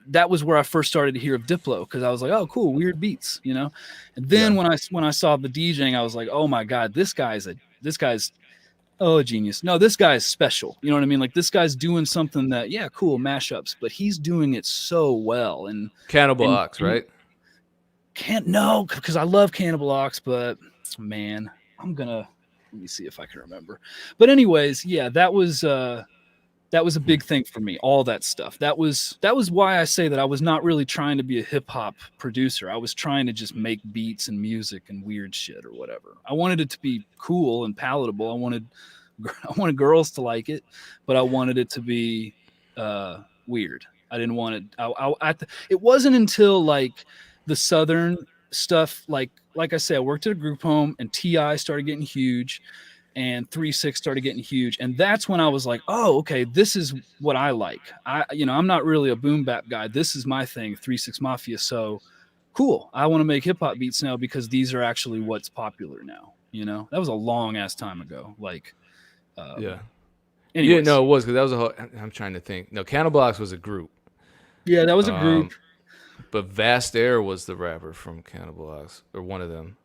that was where I first started to hear of Diplo because I was like, oh, cool, weird beats, And then when I saw the DJing, I was like, oh my god, this guy's a genius. No, this guy's special. You know what I mean? Like this guy's doing something that cool mashups, but he's doing it so well. And Cannibal Ox, right? Because I love Cannibal Ox, but man, let me see if I can remember. But anyways, that was a big thing for me, all that stuff. That was why I say that I was not really trying to be a hip hop producer. I was trying to just make beats and music and weird shit or whatever. I wanted it to be cool and palatable. I wanted girls to like it, but I wanted it to be weird. I didn't want it. It wasn't until like the Southern stuff, like I said, I worked at a group home and T.I. started getting huge and 3-6 started getting huge. And that's when I was like, oh, okay, this is what I like. I'm not really a boom bap guy. This is my thing, 3-6 Mafia. So cool. I want to make hip hop beats now because these are actually what's popular now. That was a long ass time ago. Like, yeah. Anyways. Yeah, no, it was because that was a whole. I'm trying to think. No, Cannibal Ox was a group. Yeah, that was a group. But Vast Air was the rapper from Cannibal Ox, or one of them.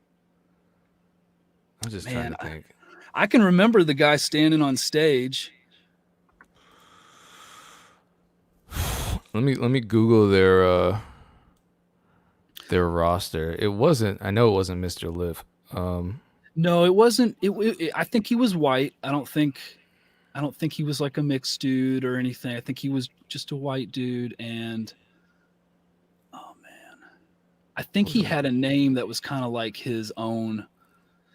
I'm just trying to think. I can remember the guy standing on stage. Let me Google their roster. I know it wasn't Mr. Liv. No, it wasn't. I think he was white. I don't think he was like a mixed dude or anything. I think he was just a white dude, and I think he had a name that was kind of like his own.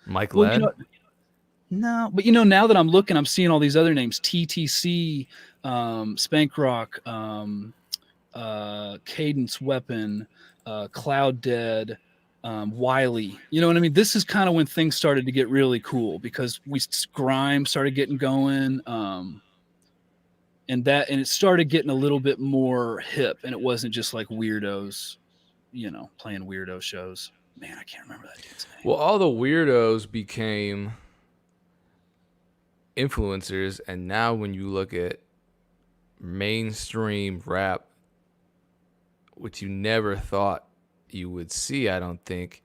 Mike Well, Ladd? no, but now that I'm looking, I'm seeing all these other names: TTC, Spank Rock, Cadence Weapon, Cloud Dead, Wiley. You know what I mean? This is kind of when things started to get really cool because grime started getting going, and it started getting a little bit more hip, and it wasn't just like weirdos, playing weirdo shows. Man, I can't remember that dude's name. Well, all the weirdos became influencers, and now when you look at mainstream rap, which you never thought you would see, I don't think,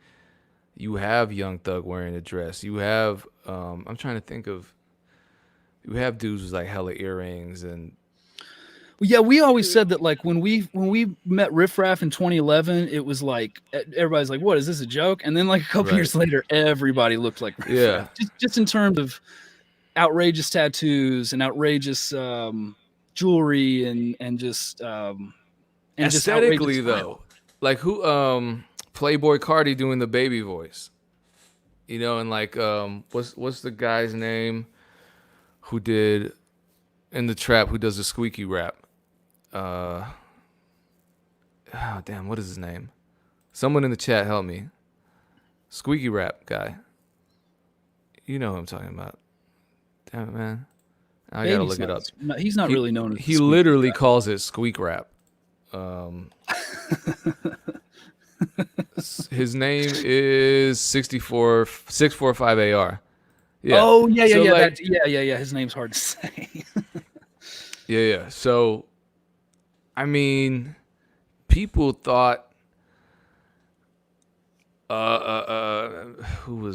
you have Young Thug wearing a dress. You have I'm trying to think of, you have dudes with like hella earrings. And yeah, we always said that like when we met RiffRaff in 2011, it was like everybody's like, what is this, a joke? And then like a couple years later, everybody looked like RiffRaff. Yeah. Just in terms of outrageous tattoos and outrageous jewelry and just aesthetically just though, like who Playboy Cardi doing the baby voice, and like what's the guy's name who did in the trap, who does the squeaky rap? Oh damn, what is his name? Someone in the chat help me. Squeaky rap guy. You know who I'm talking about. Damn it, man. I gotta look it up. He's not really known as he literally calls it squeak rap. His name is 645AR. Yeah. Oh yeah, So, yeah, like, yeah. His name's hard to say. yeah. So, I mean, people thought, who?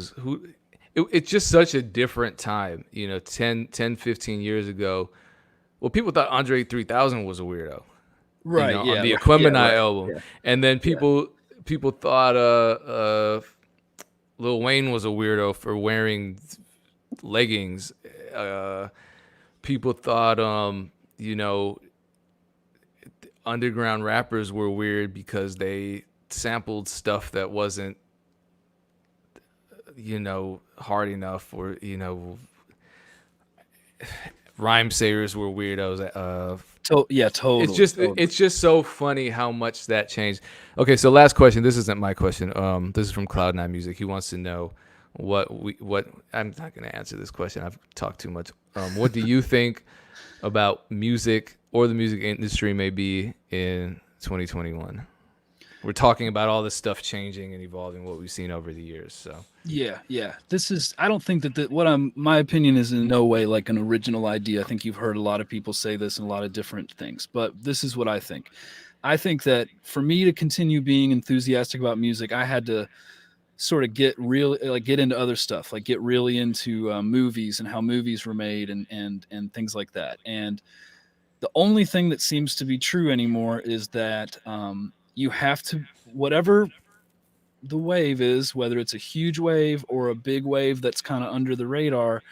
It's just such a different time, 10, 15 years ago. Well, people thought Andre 3000 was a weirdo, right? On the Aquemini album, yeah. and then people thought Lil Wayne was a weirdo for wearing leggings. People thought underground rappers were weird because they sampled stuff that wasn't hard enough, or rhyme sayers were weirdos. Totally. It's just so funny how much that changed. Okay, so last question. This isn't my question. This is from Cloud9 Music. He wants to know what I'm not going to answer this question. I've talked too much. What do you think about music or the music industry may be in 2021? We're talking about all this stuff changing and evolving, what we've seen over the years. So yeah. This is. I don't think that my opinion is in no way like an original idea. I think you've heard a lot of people say this in a lot of different things, but this is what I think. I think that for me to continue being enthusiastic about music, I had to sort of get into other stuff, like get really into movies and how movies were made and things like that. And the only thing that seems to be true anymore is that you have to, whatever the wave is, whether it's a huge wave or a big wave that's kind of under the radar,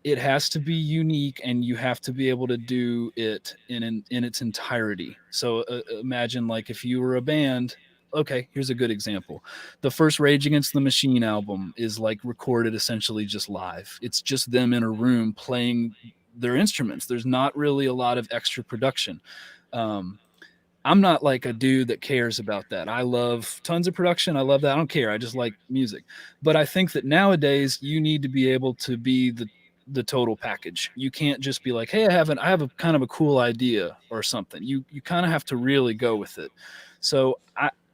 it has to be unique, and you have to be able to do it in its entirety. So imagine like if you were a band. Okay, here's a good example. The first Rage Against the Machine album is like recorded essentially just live. It's just them in a room playing their instruments. There's not really a lot of extra production. I'm not like a dude that cares about that. I love tons of production. I love that. I don't care. I just like music. But I think that nowadays you need to be able to be the total package. You can't just be like, hey, I have a kind of a cool idea or something. You kind of have to really go with it. So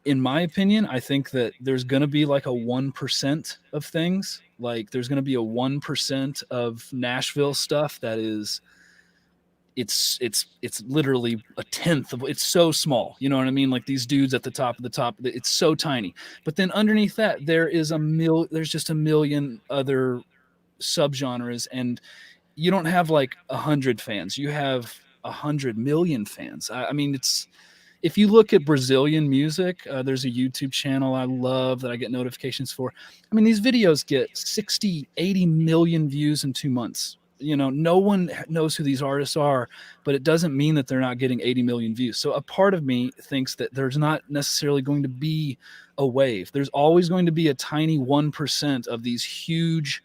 in my opinion, I think that there's going to be like a 1% of things. Like there's going to be a 1% of Nashville stuff that is, it's literally a tenth of, it's so small. You know what I mean? Like these dudes at the top, it's so tiny. But then underneath that, there's just a million other subgenres, and you don't have like 100 fans. You have 100 million fans. I mean, if you look at Brazilian music, there's a YouTube channel I love that I get notifications for. I mean, these videos get 60, 80 million views in 2 months. no one knows who these artists are, but it doesn't mean that they're not getting 80 million views. So a part of me thinks that there's not necessarily going to be a wave. There's always going to be a tiny 1% of these huge,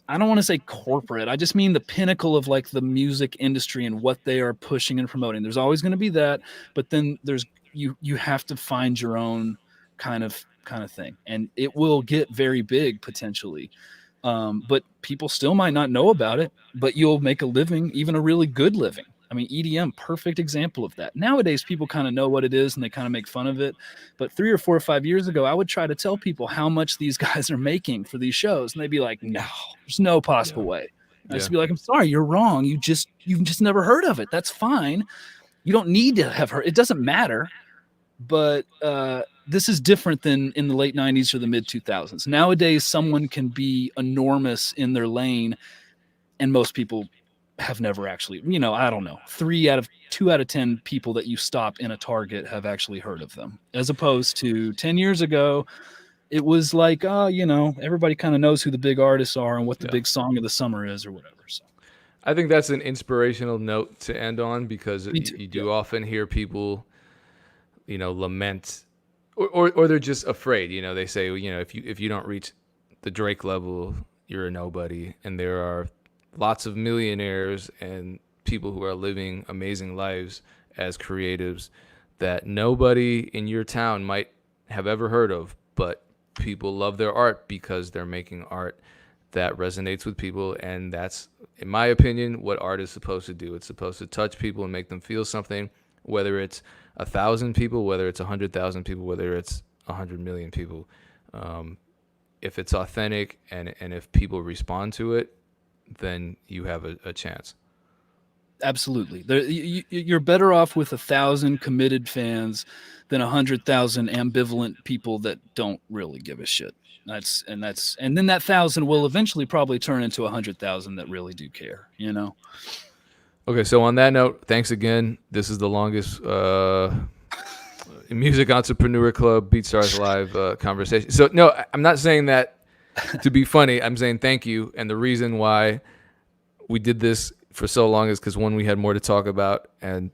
I don't want to say corporate, I just mean the pinnacle of like the music industry and what they are pushing and promoting. There's always going to be that, but then there's you have to find your own kind of thing, and it will get very big potentially. But people still might not know about it, but you'll make a living, even a really good living. I mean, EDM, perfect example of that. Nowadays, people kind of know what it is and they kind of make fun of it. But 3 or 4 or 5 years ago, I would try to tell people how much these guys are making for these shows. And they'd be like, no, there's no possible way. I just be like, I'm sorry, you're wrong. You've just never heard of it. That's fine. You don't need to have heard. It doesn't matter. But this is different than in the late 90s or the mid 2000s. Nowadays, someone can be enormous in their lane, and most people have never actually, I don't know, 2 out of 10 people that you stop in a Target have actually heard of them, as opposed to 10 years ago. It was like, everybody kind of knows who the big artists are and what the big song of the summer is or whatever. So I think that's an inspirational note to end on, because you do often hear people, lament, or they're just afraid. They say, if you don't reach the Drake level, you're a nobody. And there are lots of millionaires and people who are living amazing lives as creatives that nobody in your town might have ever heard of, but people love their art because they're making art that resonates with people. And that's, in my opinion, what art is supposed to do. It's supposed to touch people and make them feel something, whether it's 1,000 people, whether it's 100,000 people, whether it's 100 million people. If it's authentic and if people respond to it, then you have a chance. Absolutely. You're better off with 1,000 committed fans than 100,000 ambivalent people that don't really give a shit. And then that 1,000 will eventually probably turn into 100,000 that really do care, Okay, so on that note, thanks again. This is the longest Music Entrepreneur Club BeatStars Live conversation. So no, I'm not saying that to be funny. I'm saying thank you. And the reason why we did this for so long is because, one, we had more to talk about, and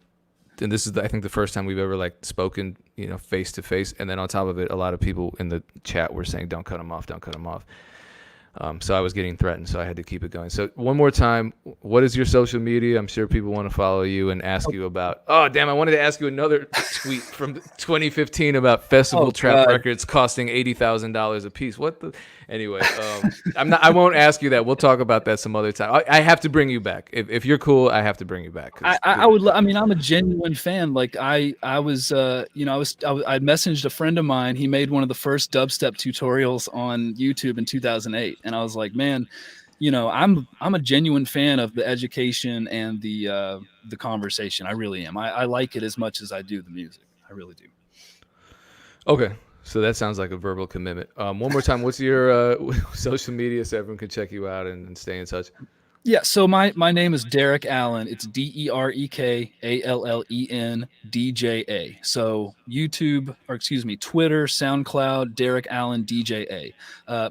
this is I think the first time we've ever spoken, face to face. And then on top of it, a lot of people in the chat were saying, "Don't cut him off, don't cut him off." So I was getting threatened, so I had to keep it going. So one more time, what is your social media? I'm sure people want to follow you and ask you about. Oh, damn! I wanted to ask you another tweet from 2015 about festival trap records costing $80,000 a piece. What the? Anyway, I won't ask you that. We'll talk about that some other time. I have to bring you back. If you're cool, I have to bring you back. I would. I mean, I'm a genuine fan. Like I messaged a friend of mine. He made one of the first dubstep tutorials on YouTube in 2008, and I was like, man, I'm a genuine fan of the education and the conversation. I really am. I like it as much as I do the music. I really do. Okay. So that sounds like a verbal commitment. One more time, what's your social media so everyone can check you out and stay in touch? Yeah, so my name is Derek Allen. It's DEREKALLEN DJA. So Twitter, SoundCloud, Derek Allen DJA.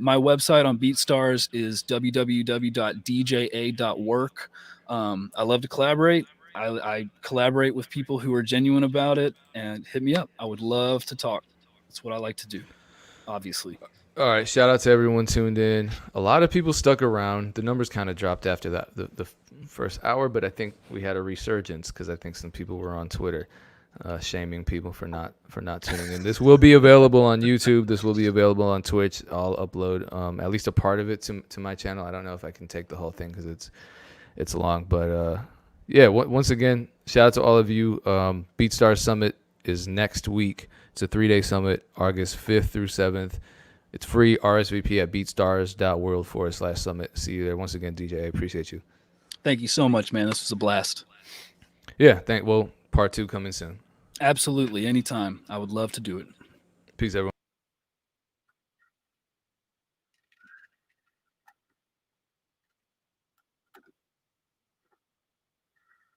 My website on BeatStars is www.dja.work. I love to collaborate. I collaborate with people who are genuine about it, and hit me up. I would love to talk. That's what I like to do, obviously. All right. Shout out to everyone tuned in. A lot of people stuck around. The numbers kind of dropped after that, the first hour, but I think we had a resurgence because I think some people were on Twitter shaming people for not tuning in. This will be available on YouTube. This will be available on Twitch. I'll upload at least a part of it to my channel. I don't know if I can take the whole thing because it's long, but yeah. Once again, shout out to all of you. BeatStars Summit is next week. It's a 3-day summit, August 5th through 7th. It's free. RSVP at beatstars.world/summit. See you there. Once again, DJ, I appreciate you. Thank you so much, man. This was a blast. Yeah. Well, part 2 coming soon. Absolutely. Anytime. I would love to do it. Peace, everyone.